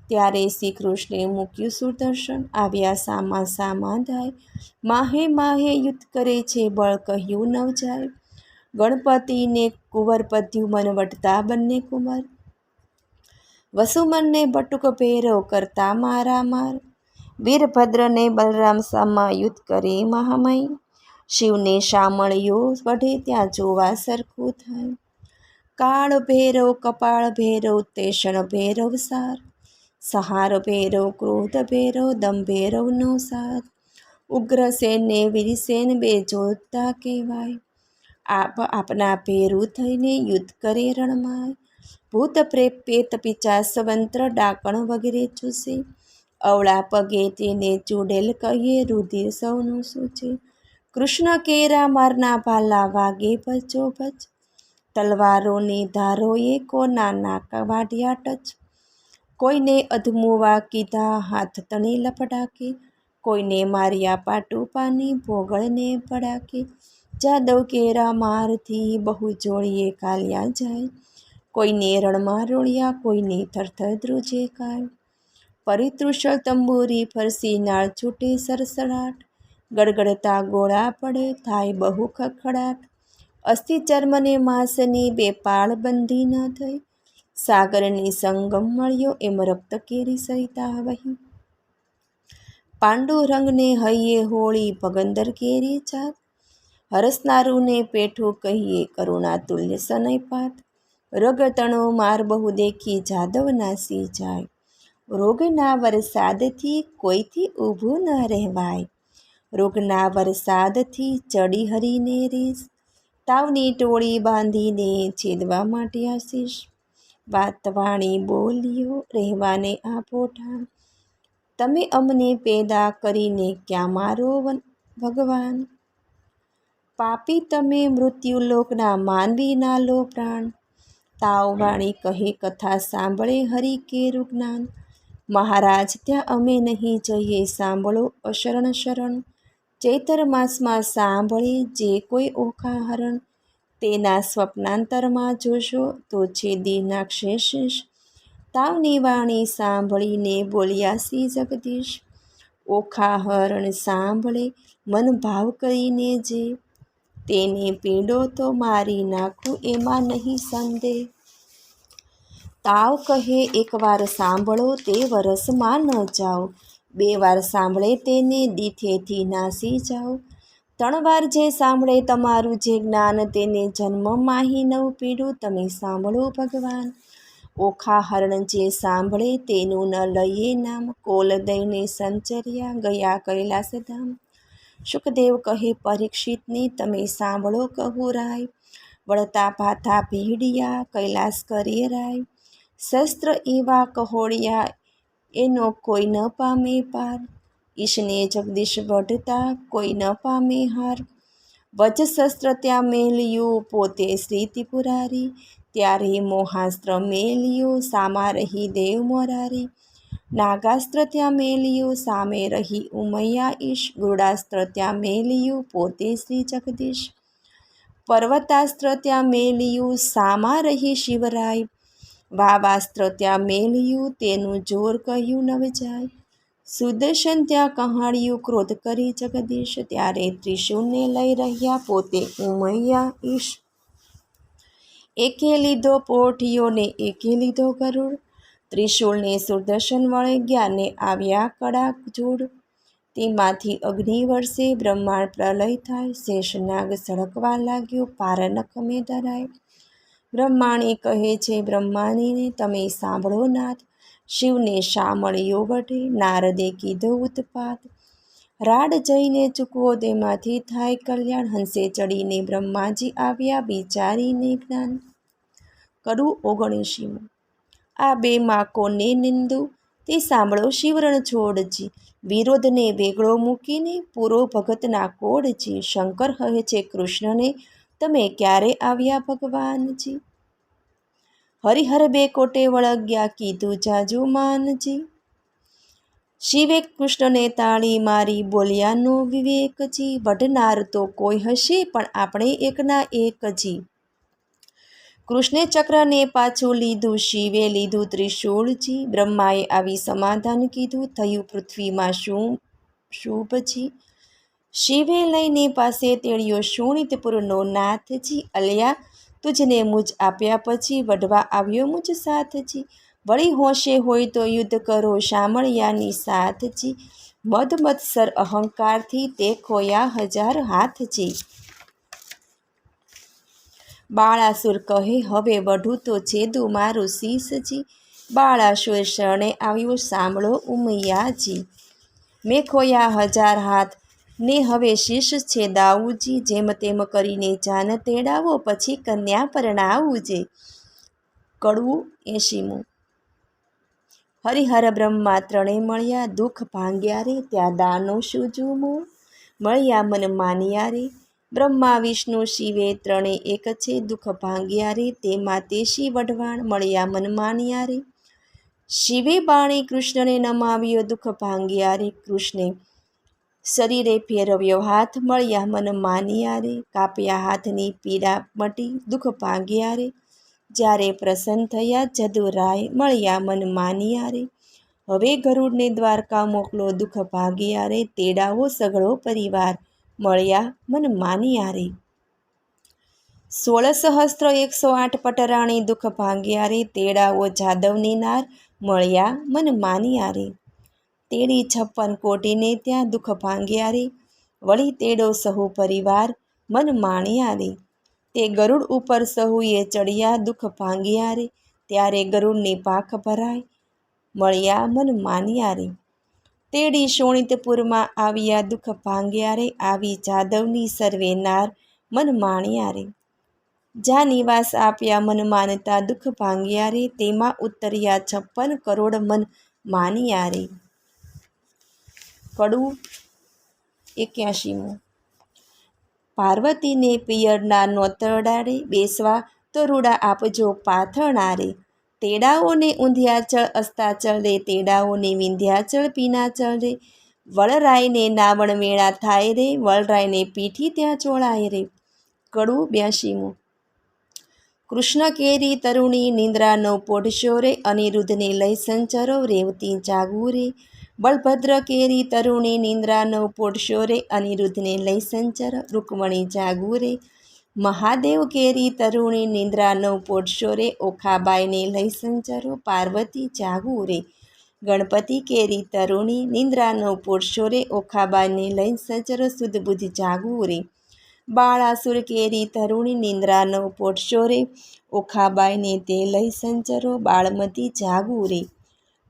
S1: ત્યારે શ્રી કૃષ્ણે મૂક્યું સુદર્શન આવ્યા સામા સામા ધાય, માહે માહે યુદ્ધ કરે છે બળ કહ્યું નવ જાય, ગણપતિને કુંવર પધ્યું મન વટતા બંને કુંવર, વસુમનને બટુક ભેરવ કરતા મારા માર, વીરભદ્રને બલરામ સામા યુદ્ધ કરે મહામય, શિવને શામળીઓ વઢે ત્યાં જોવા સરખું થાય, કાળ ભૈરવ કપાળ ભૈરવ તેષણ ભૈરવ સાર, સહાર ભૈરવ ક્રોધ ભૈરવ દમ ભૈરવનો સાથ, ઉગ્રસેને વીરસેન બે જોતા કહેવાય, આપના ભેરું થઈને યુદ્ધ કરે રણમાય, ભૂત પ્રેત પિચાસવંત્ર ડાકણ વગેરે ચૂસે, અવળા પગે તેને ચૂડેલ કહીએ રુધિર સૌનું સૂચે, કૃષ્ણ કેરા મારના ભાલા વાગે ભજો ભજ, તલવારોની ધારોએ કોના નાક વાઢ્યા ટચ, કોઈને અધમુવા કીધા હાથ તણે લપડાકે, કોઈને માર્યા પાટુપાની ભોગળને પડાકે, જાદવ કેરા મારથી બહુ જોડીએ કાલ્યા જાય, કોઈને રણમાં રોળ્યા કોઈને થરથર ધ્રુજે કાય, પરિતૃષળ તંબુરી ફરસી નાળ છૂટે સરસડાટ, ગડગડતા ગોળા પડે થાય બહુ ખખડાટ, અસ્થિ ચર્મને માંસની બે પાળ બંધી ન થઈ, સાગરની સંગમ મળ્યો એમ રક્ત કેરી સરિતા વહી. પાંડુરંગને હૈયે હોળી પગંદર કેરી ચાત, હરસનારુને પેઠું કહીએ કરુણા તુલ્ય સનયપાત. રગતણો માર બહુ દેખી જાદવ નાસી જાય, રોગના વરસાદથી કોઈથી ઊભું ન રહેવાય. રોગના વરસાદથી ચડી હરીને રેસ, તાવની ટોળી બાંધીને છેદવા માટે આશીષ. વાતવાણી બોલ્યો રહેવાને આપો ઠાણ, તમે અમને પેદા કરીને ક્યાં મારો ભગવાન. પાપી તમે મૃત્યુલોકના માનવી ના લો પ્રાણ, તાવવાણી કહે કથા સાંભળે હરિ કેરું જ્ઞાન. મહારાજ ત્યાં અમે નહીં જઈએ સાંભળો અશરણ શરણ, ચૈતર માસમાં સાંભળે જે કોઈ ઓખા હરણ, તેના સ્વપ્નાંતરમાં જોશો તો છેદી નાખશે શીશ. તાવની વાણી સાંભળીને બોલ્યા શ્રી જગદીશ, ઓખા હરણ સાંભળે મન ભાવ કરીને જે, તેને પીડો તો મારી નાખું એમાં નહીં સંદેહ. તાવ કહે એકવાર સાંભળો તે વરસમાં ન જાઓ, બે વાર સાંભળે તેને દીઠેથી નાસી જાઓ. ત્રણ વાર જે સાંભળે તમારું જે જ્ઞાન, તેને જન્મ માહી નવ પીડું તમે સાંભળો ભગવાન. ઓખા હરણ જે સાંભળે તેનું ન લઈએ નામ, કોલ દઈને સંચર્યા ગયા કૈલાસ ધામ. શુકદેવ કહે પરીક્ષિતને તમે સાંભળો કહું રાય, વળતા પાથા ભીડિયા કૈલાસ કરીએ રાય. શસ્ત્ર એવા કહોડિયા એનો કોઈ ન પામે પાર, ઈશને જગદીશ વઢતા કોઈ ન પામે હાર. વજ શસ્ત્ર ત્યાં મેલ્યું પોતે શ્રી ત્રિપુરારી, ત્યારે મોહાસ્ત્ર મેલ્યું સામા રહી દેવ મોરારી. નાગાસ્ત્ર ત્યાં મેલ્યું સામે રહી ઉમૈયા ઈશ, ગરુડાસ્ત્ર ત્યાં મેલ્યું પોતે શ્રી જગદીશ. પર્વતાસ્ત્ર ત્યાં મેલ્યું સામા રહી શિવરાય, વાવાસ્ત્ર ત્યાં મેલ્યું તેનું જોર કહ્યું નવ જાય. સુદર્શન ત્યાં કહાડ્યું ક્રોધ કરી જગદીશ, ત્યારે ત્રિશૂળને લઈ રહ્યા પોતે ઉમૈયા ઈશ. એકે લીધો પોઠિયો ને એકે લીધો ગરુડ, ત્રિશૂળને સુદર્શન વળગ્યા ને આવ્યા કડા જોડ. તેમાંથી અગ્નિ વર્ષે બ્રહ્માંડ પ્રલય થાય, શેષનાગ સળગવા લાગ્યો પાર નખમે ધરાય. બ્રહ્માણી કહે છે બ્રહ્માણીને તમે સાંભળો નાથ, શિવને શા મળ્યો વઢે નારદે કીધો ઉત્પાત. રાડ જઈને ચૂકવો તેમાંથી થાય કલ્યાણ, હંસે ચડીને બ્રહ્માજી આવ્યા વિચારીને જ્ઞાન. કડવું 79. આ બેમાં કોને નિંદુ તે સાંભળો શિવરણ છોડજી, વિરોધને વેગળો મૂકીને પૂરો ભગતના કોડજી. શંકર કહે છે કૃષ્ણને તમે ક્યારે આવ્યા ભગવાનજી, હરિહર બે કોટે વળગ્યા કીધું જાજુ માનજી. શિવે કૃષ્ણને તાળી મારી બોલ્યા નો વિવેકજી, વઢનાર તો કોઈ હશે પણ આપણે એકના એકજી. કૃષ્ણે ચક્રને પાછું લીધું શિવે લીધું ત્રિશૂળજી, બ્રહ્માએ આવી સમાધાન કીધું થયું પૃથ્વીમાં શું શુભજી. શિવે લઈને પાસે તેડ્યો શોણિતપુરનો નાથજી, અલ્યા તુજને મુજ આપ્યા પછી વઢવા આવ્યો મુજ સાથજી. વળી હોશે હોય તો યુદ્ધ કરો શામળિયાની સાથજી, મદ મત્સર અહંકારથી તે ખોયા 1000 હાથજી. બાળાસુર કહે હવે વઢું તો છેદું મારું શીશજી, બાળાસુર શરણે આવ્યો સાંભળો ઉમૈયાજી. મેં ખોયા 1000 હાથ ને હવે શીશ છેદાવુંજી, જેમ તેમ કરીને જાન તેડાવો પછી કન્યા પરણાવુંજી. કડવું 80. હરિહર બ્રહ્મા ત્રણે મળ્યા દુઃખ ભાંગ્યા રે, ત્યાં દાનો શુજુમો મળ્યા મન માન્યા રે. બ્રહ્મા વિષ્ણુ શિવે ત્રણે એક છે દુઃખ ભાંગ્યા રે, તેમાં તે શિવ વઢવાણ મળ્યા મન માન્યા રે. શિવે બાણી કૃષ્ણને નમાવ્યો દુઃખ ભાંગ્યા રે, કૃષ્ણે શરીરે ફેરવ્યો હાથ મળ્યા મન માન્યા રે. કાપ્યા હાથની પીડા મટી દુઃખ ભાંગ્યા રે, જ્યારે પ્રસન્ન થયા જદુરાય મળ્યા મન માન્યા રે. હવે ગરુડને દ્વારકા મોકલો દુઃખ ભાગ્યા રે, તેડાવો સઘળો પરિવાર મળ્યા મન માન્યા રે. 16 સહસ્ત્ર 108 પટરાણી દુઃખ ભાંગ્યા રે, તેડાઓ જાદવની નાર મળ્યા મન માન્યા રે. તેડી 56 કોટીને ત્યાં દુઃખ ભાંગ્યા રે, વળી તેડો સહુ પરિવાર મન માણ્યા રે. તે ગરુડ ઉપર સહુએ ચડ્યા દુઃખ ભાંગ્યા રે, ત્યારે ગરુડની પાખ ભરાય મળ્યા મન માન્યા રે. તેડી શોણિતપુરમાં આવ્યા દુઃખ ભાંગ્યા રે, આવી જાદવની સર્વે નાર મન માણ્યા રે. જ્યાં નિવાસ આપ્યા મન માનતા દુઃખ ભાંગ્યા રે, તેમાં ઉતર્યા 56 કરોડ મન માન્યા રે. કડવું 81. પાર્વતીને પિયરના નોતરડા રે, બેસવા તો રૂડા આપજો પાથરણા રે. તેડાઓને ઊંધિયાચળ અસ્તાચળ રે, તેડાઓને વિંધ્યાચળ પીનાચળ રે. વળરાયને નાવણ મેળા થાય રે, વળરાયને પીઠી ત્યાં ચોળાય રે. કડવું 82. કૃષ્ણ કેરી તરુણી નિંદ્રા નવ પોઢશો રે, અનિરુદ્ધને લઈ સંચરો રેવતી જાગવું રે. બળભદ્ર કેરી તરુણી નિંદ્રા નવ પોઢશો રે, અનિરુદ્ધને લઈ સંચર રૂકમણી જાગવું રે. મહાદેવ કેરી તરુણી નિંદ્રા નવ પોઢશો રે, ઓખાબાઈને લઈ સંચરો પાર્વતી જાગવું રે. ગણપતિ કેરી તરુણી નિંદ્રા નવ પોઢશો રે, ઓખાબાઈને લઈ સંચરો શુદ્ધ બુદ્ધ જાગવું રે. બાળાસુર કેરી તરુણી નિંદ્રા નવ પોઢશો રે, ઓખાબાઈને તે લઈ સંચરો બાળમતી જાગવું રે.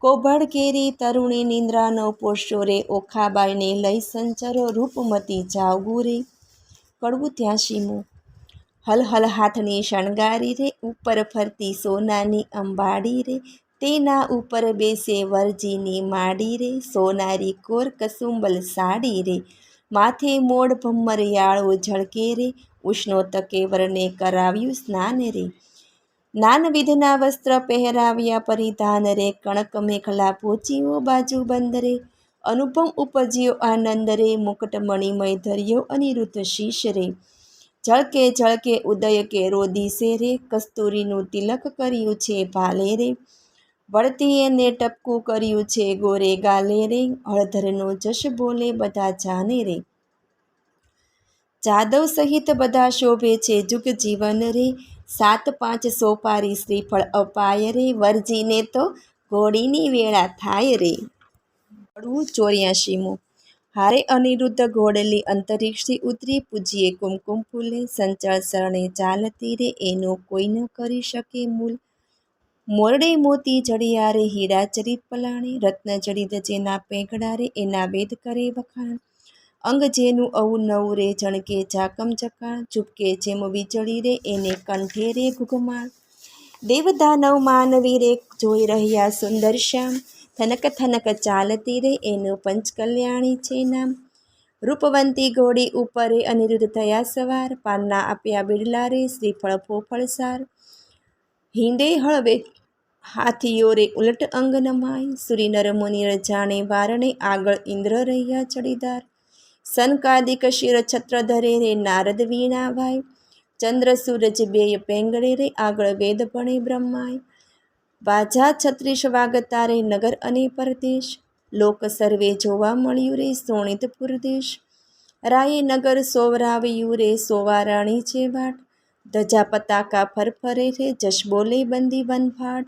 S1: કોભળ કેરી તરુણી નિંદ્રા નવ પોઢશો રે, ઓખાબાઈને લઈ સંચરો રૂપમતી જાગવું રે. કડવું 83. હલહલ હાથની શણગારી રે, ઉપર ફરતી સોનાની અંબાડી રે. તેના ઉપર બેસે વરજીની માડી રે, સોનારી કોર કસુંબલ સાડી રે. માથે મોડ ભમ્મરિયાળો ઝળકે રે, ઉષ્ણોતકે વરને કરાવ્યું સ્નાન રે. નાનવિધના વસ્ત્ર પહેરાવ્યા પરિધાન રે, કણક મેખલા પોચીઓ બાજુ બંધ રે. અનુપમ ઉપજ્યો આનંદ રે, મુકટ મણિમય ધર્યો અનિરુદ્ધ શીશ રે. ઝળકે ઝળકે ઉદય કેરો દિશે રે, કસ્તુરીનું તિલક કર્યું છે ભાલે રે. વળતી એને ટપકું કર્યું છે ગોરે ગાલે રે, હળધરનો જશ બોલે બધા જાને રે. જાદવ સહિત બધા શોભે છે જુગ જીવન રે, 7-5 સોપારી શ્રીફળ અપાય રે, વરજીને તો ઘોડીની વેળા થાય રે. 84. હારે અનિરુદ્ધ ઘોડલી અંતરિક્ષથી ઉતરી, પૂજીએ કુમકુમ ફૂલે, સંચળ શરણે ચાલતી રે, એનો કોઈ ન કરી શકે મૂલ. મોરડે મોતી જડિયા રે, હીરા ચરિત પલાણે, રત્ન જડિત જેના પેંગડા રે, એના વેદ કરે વખાણ. અંગ જેનું અવનવું રે, જણકે ઝાકમ ઝકાણ, ઝૂપકે જેમ વીજળી રે, એને કંઠે રે ઘુઘમાળ. દેવદાનવ માનવી રે, જોઈ રહ્યા સુંદર શ્યામ, થનક થનક ચાલતી રે, એનું પંચકલ્યાણી છે નામ. રૂપવંતી ઘોડી ઉપર રે, અનિરુદ્ધ થયા સવાર, પાનના આપ્યા બિરલા રે, શ્રીફળ ફોફળસાર. હિંડે હળવે હાથીઓ રે, ઉલટ અંગ નમાય, સુરી નર મુનિ જાણે વારણે, આગળ ઇન્દ્ર રહ્યા ચડીદાર. સનકાદિક શિર છત્ર ધરે રે, નારદ વીણા ભાઈ, ચંદ્ર સૂરજ બેય પેંગળે રે, આગળ વેદ ભણે બ્રહ્માય. વાજા 36 વાગતા રે, નગર અને પરદેશ, લોક સર્વે જોવા મળ્યું રે, શોણિતપુર દેશ. રાયે નગર સોવરાવ્યું રે, સોવારાણી છે વાટ, ધજા પતાકા ફરફરે રે, જશ બોલે બંદી વનફાટ.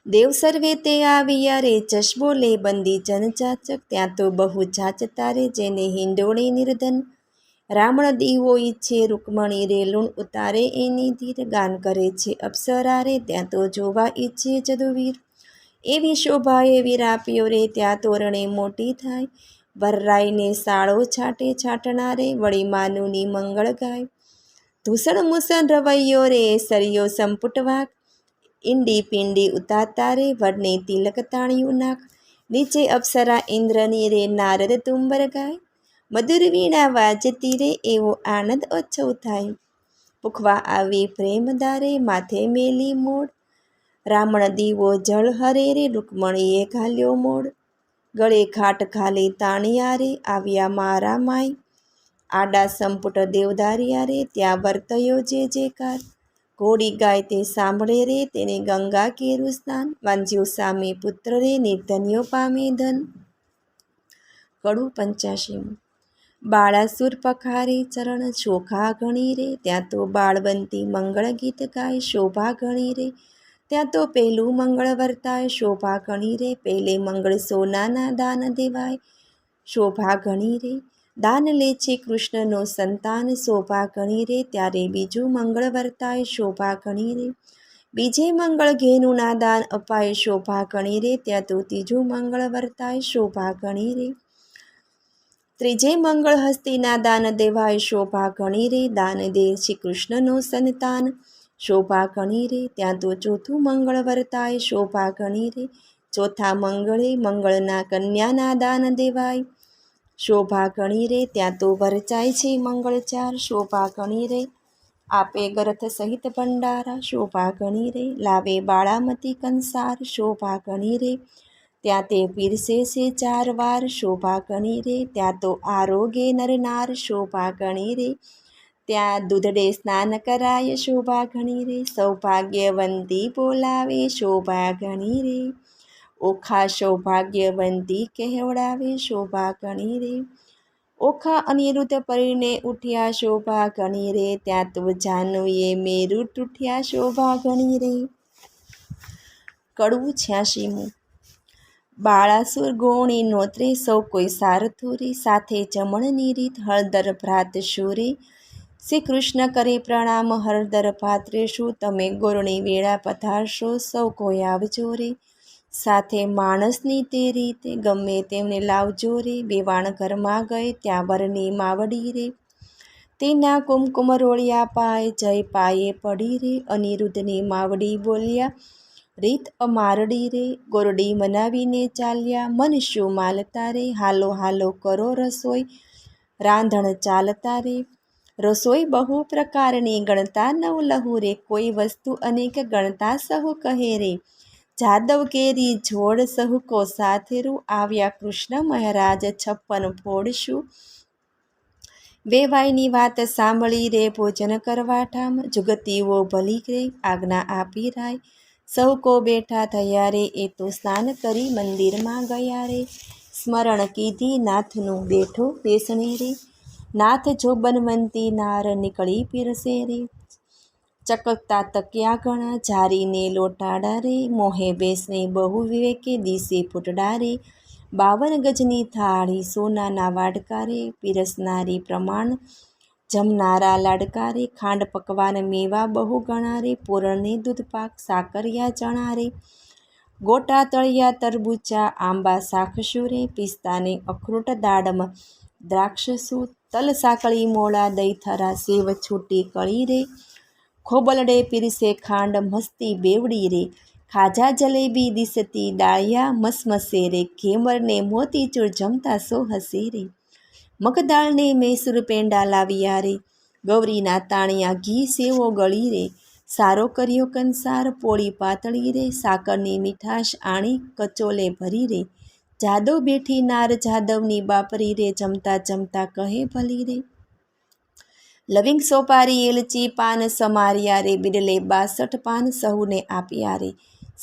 S1: દેવ સર્વે તે આવ્યા રે, જશ બોલે બંદી જનજાચક, ત્યાં તો બહુ જાચતા રે, જેને હિંડોળે નિર્ધન. રામણ દીવો ઈચ્છે રૂકમણી રે, લૂણ ઉતારે એની ધીર, ગાન કરે છે અપ્સરા રે, ત્યાં તો જોવા ઈચ્છે જદુવીર. એવી શોભા એવી રાપ્યો રે, ત્યાં તોરણે મોટી થાય, વરરાયને સાળો છાટે છાટણા રે, વળી માનુની મંગળ ગાય. ધૂસણ મૂસણ રવૈયો રે, સરિયો સંપુટ વાક, ઈંડી પિંડી ઉતારતા રે, વડને તિલક તાણ્યું નાક. નીચે અપ્સરા ઇન્દ્રની રે, નારદ તુંબર ગાય, મધુર વીણા વાજતી રે, એવો આનંદ ઓછો થાય. પૂખવા આવી પ્રેમદારે, માથે મેલી મોડ, રામણ દીવો જળ હરે રે, રૂકમણીએ ઘાલ્યો મોડ. ગળે ઘાટ ઘાલી તાણિયા રે, આવ્યા મારા માય, આડા સંપુટ દેવદારિયા રે, ત્યાં વર્તયો જે જેકાર. ઘોડી ગાય તે સાંભળે રે, તેને ગંગા કેરું સ્નાન, વાંજ્યો સામે પુત્ર રે, નિર્ધન્યો પામે ધન. કડવું 85. બાળાસુર પખારે ચરણ ચોખા ગણી રે, ત્યાં તો બાળવંતી મંગળ ગીત ગાય શોભા ગણી રે, ત્યાં તો પહેલું મંગળ વર્તાય શોભા ગણી રે, પહેલે મંગળ સોનાના દાન દેવાય શોભા ગણી રે, દાન લે છે કૃષ્ણનો સંતાન શોભા ગણી રે, ત્યારે બીજું મંગળ વર્તાય શોભા ગણી રે, બીજે મંગળ ઘેનું ના દાન અપાય શોભા ગણી રે, ત્યાં તો ત્રીજું મંગળ વર્તાય શોભા ગણી રે, ત્રીજે મંગળ હસ્તીના દાન દેવાય શોભા ગણી રે, દાન દે શ્રી કૃષ્ણનો સંતાન શોભા ગણી રે, ત્યાં તો ચોથું મંગળ વર્તાય શોભા ગણી રે, ચોથા મંગળે મંગળના કન્યાના દાન દેવાય શોભા ગણી રે, ત્યાં તો વરચાય છે મંગળ ચાર શોભા ગણી રે, આપે ગરથ સહિત ભંડારા શોભા ગણી રે, લાવે બાળામતી કંસાર શોભા ગણી રે, ત્યાં તે પીરસે છે 4 વાર શોભા ગણી રે, ત્યાં તો આરોગે નરનાર શોભા ગણી રે, ત્યાં દૂધડે સ્નાન કરાય શોભા ગણી રે, સૌભાગ્યવંતી બોલાવે શોભા ગણી રે, ઓખા સૌભાગ્યવંતી કહેવડાવે શોભા ગણી રે, ઓખા અનિરુદ્ધ પરીને ઉઠ્યા શોભા ગણી રે, ત્યાં તો જાનુએ મેરુ તૂટ્યા શોભા ગણી રે. કડવું 86મું. બાળાસુર ગોણી નોતરે સૌ કોઈ સારથુરી, સાથે જમણની રીત હળદર ભ્રાત શુરે, શ્રી કૃષ્ણ કરે પ્રણામ હળદર પાત્રે શું, તમે ગોરણી વેળા પધારશો સૌ કોઈ આવજો રે, સાથે માણસની તે રીતે ગમે તેમને લાવજો રે, વેવાણ ઘરમાં ગઈ ત્યાં વરની માવડી રે, તેના કુમકુમ રોળિયા પાય જય પાયે પડી રે, અનિરુદ્ધની માવડી બોલ્યા રીત અમારડી રે, ગોરડી મનાવીને ચાલ્યા મન શું માલતા રે, હાલો હાલો કરો રસોઈ રાંધણ ચાલતા રે, રસોઈ બહુ પ્રકારની ગણતા નવ લહુ રે, કોઈ વસ્તુ અનેક ગણતા સહુ કહે રે, જાદવ કેરી જોડ સહુ કો સાથે રૂ, આવ્યા કૃષ્ણ મહારાજ 56 ફોડશું, વેવાઈની વાત સાંભળી રે ભોજન કરવા ઠામ, જુગતીઓ ભલી રે આજ્ઞા આપી રાય, સૌ કો બેઠા થયા રે, એ તો સ્નાન કરી મંદિરમાં ગયા રે, સ્મરણ કીધી નાથનું બેઠો બેસણે રે, નાથ જો બનવંતી નાર નીકળી પીરસે રે, ચકકતા તક્યા ઘણા જારીને લોટાડા રે, મોહે બેસને બહુ વિવેકે દિશે ફૂટડા રે, 52 ગજની થાળી સોનાના વાડકા રે, પીરસનારી પ્રમાણ જમનારા લાડકા રે, ખાંડ પકવાન મેવા બહુ ગણા રે, પૂરણને દૂધપાક સાકરિયા ચણા રે, ગોટા તળિયા તરબૂચા આંબા શાકશું રે, પિસ્તાને અખરોટ દાડમ દ્રાક્ષસુ, તલ સાકળી મોળા દહીથરા સેવ છૂટી કળી રે, ખોબલડે પીરસે ખાંડ મસ્તી બેવડી રે, ખાજા જલેબી દિસતી ડાળિયા મસમસે રે, ઘેમરને મોતીચૂર જમતા સો હસે રે, મગદાળને મૈસૂર પેંડા લાવ્યા રે, ગૌરીના તાણિયા ઘી સેવો ગળી રે, સારો કર્યો કંસાર પોળી પાતળી રે, સાકરની મીઠાશ આણી કચોલે ભરી રે, જાદવ બેઠી નાર જાદવની બાપરી રે, જમતા જમતા કહે ભલી રે, લવિંગ સોપારી એલચી પાન સમાર્યા રે, બિરલે 62 પાન સહુને આપ્યા રે,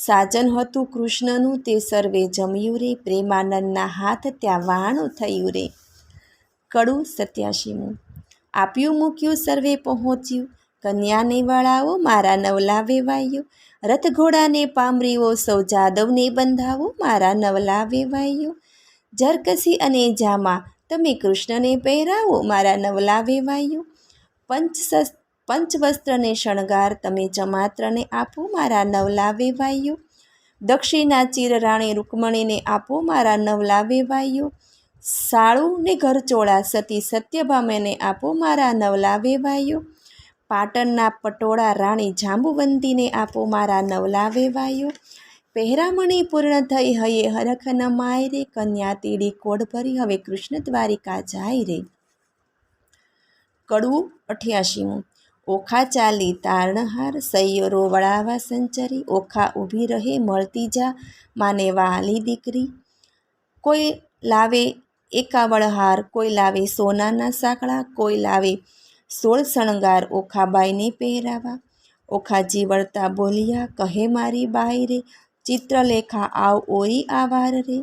S1: સાજન હતું કૃષ્ણનું તે સર્વે જમ્યું રે, પ્રેમાનંદના હાથ ત્યાં વહાણું થયું રે. કડું 87મું. આપ્યું મૂક્યું સર્વે પહોંચ્યું, કન્યાને વળાવો મારા નવલા વેવાઈઓ, રથ ઘોડાને પામરીઓ સૌ જાદવને બંધાવો મારા નવલા વેવાઈઓ, જરકસી અને જામા તમે કૃષ્ણને પહેરાવો મારા નવલા વેવાઈઓ, પંચવસ્ત્રને શણગાર તમે ચમાત્રને આપો મારા નવલા વેવાઈઓ, દક્ષિણા ચીર રાણી રૂકમણીને આપો મારા નવલા વેવાઈઓ, સાળું ને ઘરચોળા સતી સત્યભામાને આપો મારા નવલા વેવાઈઓ, પાટણના પટોળા રાણી જાંબુવંતીને આપો મારા નવલા વેવાઈઓ, પહેરામણી પૂર્ણ થઈ હયે હરખ ન માય રે, કન્યા તીડી કોડ ભરી હવે કૃષ્ણ દ્વારિકા જાય રે. કડવું 88મું. ઓખા ચાલી તારણહાર સૈયરો વળાવા સંચરી, ઓખા ઊભી રહે મળતી જા માને વાલી દીકરી, કોઈ લાવે 51 હાર, કોઈ લાવે સોનાના સાંકળા, કોઈ લાવે 16 શણગાર ઓખાબાઈને પહેરાવા, ઓખાજી વળતા બોલ્યા કહે મારી બાઈ રે, ચિત્રલેખા આવ ઓરી આવાર રે,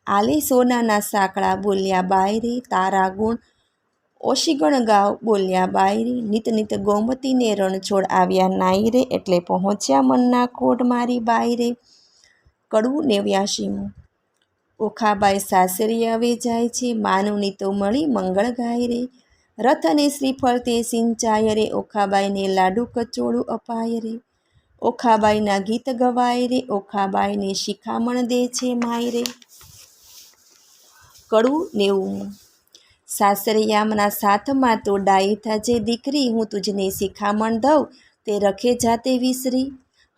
S1: આલે સોનાના સાંકળા બોલ્યા બાઈ રે, તારા ગુણ ઓશીગણ ગાવ બોલ્યા બાઈ રે, નિત નિત ગોમતીને રણછોડ આવ્યા નાઈ રે, એટલે પહોંચ્યા મનના કોટ મારી બાઈ રે. કડવું 89. ઓખાબાઈ સાસરી આવે જાય છે, માનુની તો મળી મંગળ ગાય રે. રથ અને શ્રીફળ તે સિંચાય રે, ઓખાબાઈને લાડુ કચોળું અપાય રે. ઓખાબાઈના ગીત ગવાય રે, ઓખાબાઈને શિખામણ દે છે માય રે. કડવું 90. સાસરિયામના સાથમાં તો ડાઈ થાજે દીકરી, હું તુજને શિખામણ દઉં તે રખે જાતે વિસરી.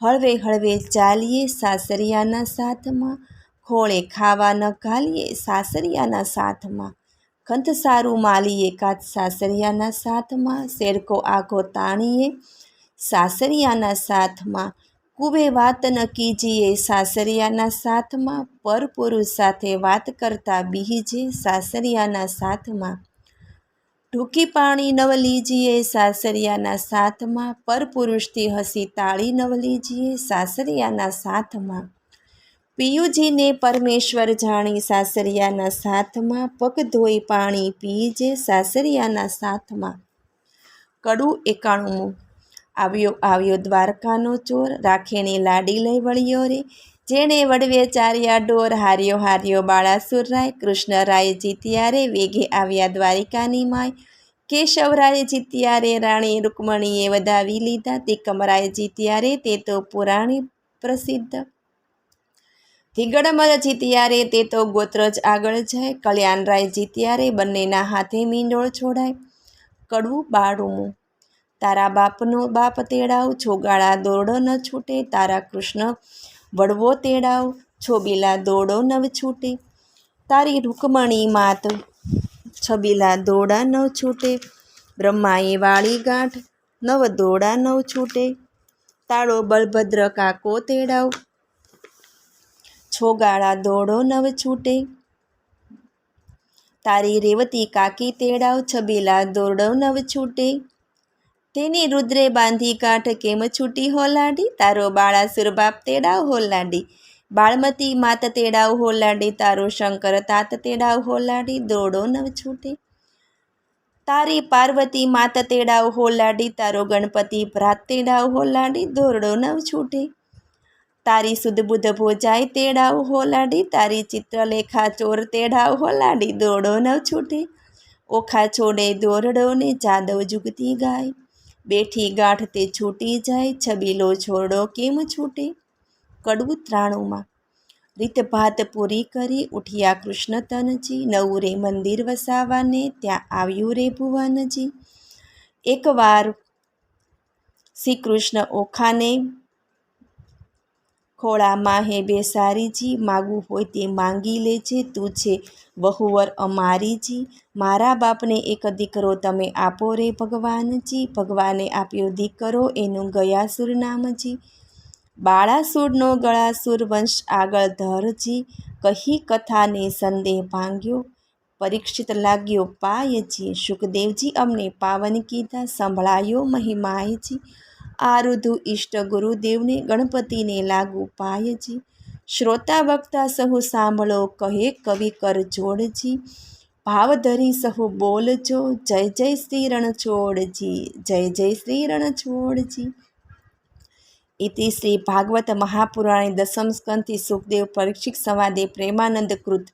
S1: હળવે હળવે ચાલીએ સાસરિયાના સાથમાં, ખોળે ખાવા ન ઘાલીએ સાસરિયાના સાથમાં. ખંત સારું માલીએ કાચ સાસરિયાના સાથમાં, શેરકો આઘો તાણીએ સાસરિયાના સાથમાં. કુબે વાત ન કીજીએ સાસરિયાના સાથમાં, પર પુરુષ સાથે વાત કરતા બીજે સાસરિયાના સાથમાં. ઢૂકી પાણી નવ લીજીએ સાસરિયાના સાથમાં, પર પુરુષથી હસી તાળી નવ લીજીએ સાસરિયાના સાથમાં. પિયુજીને પરમેશ્વર જાણી સાસરિયાના સાથમાં, પગ ધોઈ પાણી પીજે સાસરિયાના સાથમાં. કડવું 91. આવ્યો આવ્યો દ્વારકાનો ચોર, રાખેને લાડી લઈ વળ્યો રે. જેણે વડવે ચાર્યા ડોર, હાર્યો હાર્યો બાળાસુર રાય. કૃષ્ણરાય જીત્યા રે, વેગે આવ્યા દ્વારિકાની માય. કેશવરાય જીત્યા રે, રાણી રૂકમણીએ વધાવી લીધા. તિકમરાય જીત્યા રે, તે તો પુરાણી પ્રસિદ્ધ. ધીગડમલ જીત્યા રે, તે તો ગોત્ર જ આગળ જાય. કલ્યાણરાય જીત્યા રે, બંનેના હાથે મીંડોળ છોડાય. કડવું 92. તારા બાપનો બાપ તેડાવ, છોગાળા દોરડો ન છૂટે. તારા કૃષ્ણ વડવો તેડાવ, છોબીલા દોરડો નવ છૂટે. તારી રૂકમણી માત છબીલા દોરડા ન છૂટે. બ્રહ્માએ વાળી ગાંઠ, નવ દોરડા નવ છૂટે. તાળો બલભદ્ર કાકો તેડાવ, છોગાળા દોરડો નવ છૂટે. તારી રેવતી કાકી તેડાવ, છબીલા દોરડો નવ છૂટે. તેની રુદ્રે બાંધી ગાંઠ, કેમ છૂટી હો લાડી. તારો બાળાસુર બાપ તેડાવ હો લાડી. બાળમતી માત તેડાવ હો લાડી. તારો શંકર તાત તેડાવ હો લાડી. દોરડો નવ છૂટે. તારી પાર્વતી માત તેડાવ હો લાડી. તારો ગણપતિ ભ્રાત તેડાવ હો લાડી. દોરડો નવ છૂટે. તારી સુધ બુધ ભોજાય તેડાવ હો લાડી. તારી ચિત્રલેખા ચોર તેડાવ હો લાડી. દોરડો નવ છૂટે. ઓખા છોડે દોરડો ને જાદવ જુગતી ગાય. બેઠી ગાંઠ તે છૂટી જાય, છબીલો છોડો કેમ છૂટે. કડવું 93. રીત ભાત પૂરી કરી ઉઠ્યા કૃષ્ણ તનજી, નવું રે મંદિર વસાવાને ત્યાં આવ્યું રે ભુવનજી. એકવાર શ્રી કૃષ્ણ ઓખાને ખોળામાં હે બેસારીજી, માગવું હોય તે માંગી લેજે, તું છે વહુવર અમારીજી. મારા બાપને એક દીકરો તમે આપો રે ભગવાનજી. ભગવાને આપ્યો દીકરો, એનું ગયાસુર નામજી. બાળાસુરનો ગળાસુર વંશ આગળ ધરજી, કહી કથાને સંદેહ ભાંગ્યો. પરીક્ષિત લાગ્યો પાયજી, સુખદેવજી અમને પાવન કીધા, સંભળાયો મહિમાયજી. આરુધુ ઈષ્ટ ગુરુદેવને, ગણપતિને લાગુ પાયજી. શ્રોતા વક્તા સહુ સાંભળો, કહે કવિ કર જોડજી. ભાવ ધરી સહુ બોલજો, જય જય શ્રી રણછોડજી. જય જય શ્રી રણછોડજી. ઇતિ શ્રી ભાગવત મહાપુરાણે દસમ સ્કંધથી સુખદેવ પરીક્ષિત સંવાદે પ્રેમાનંદ કૃત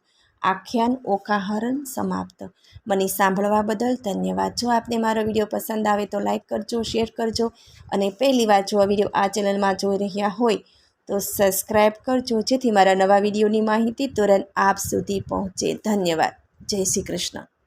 S1: આખ્યાન ઓખાહરણ સમાપ્ત. મને સાંભળવા બદલ ધન્યવાદ. જો આપને મારો વિડીયો પસંદ આવે તો લાઈક કરજો, શેર કરજો અને પહેલી વાર જો આ વિડીયો આ ચેનલમાં જોઈ રહ્યા હોય તો સબસ્ક્રાઈબ કરજો, જેથી મારા નવા વિડીયોની માહિતી તુરંત આપ સુધી પહોંચે. ધન્યવાદ. જય શ્રી કૃષ્ણ.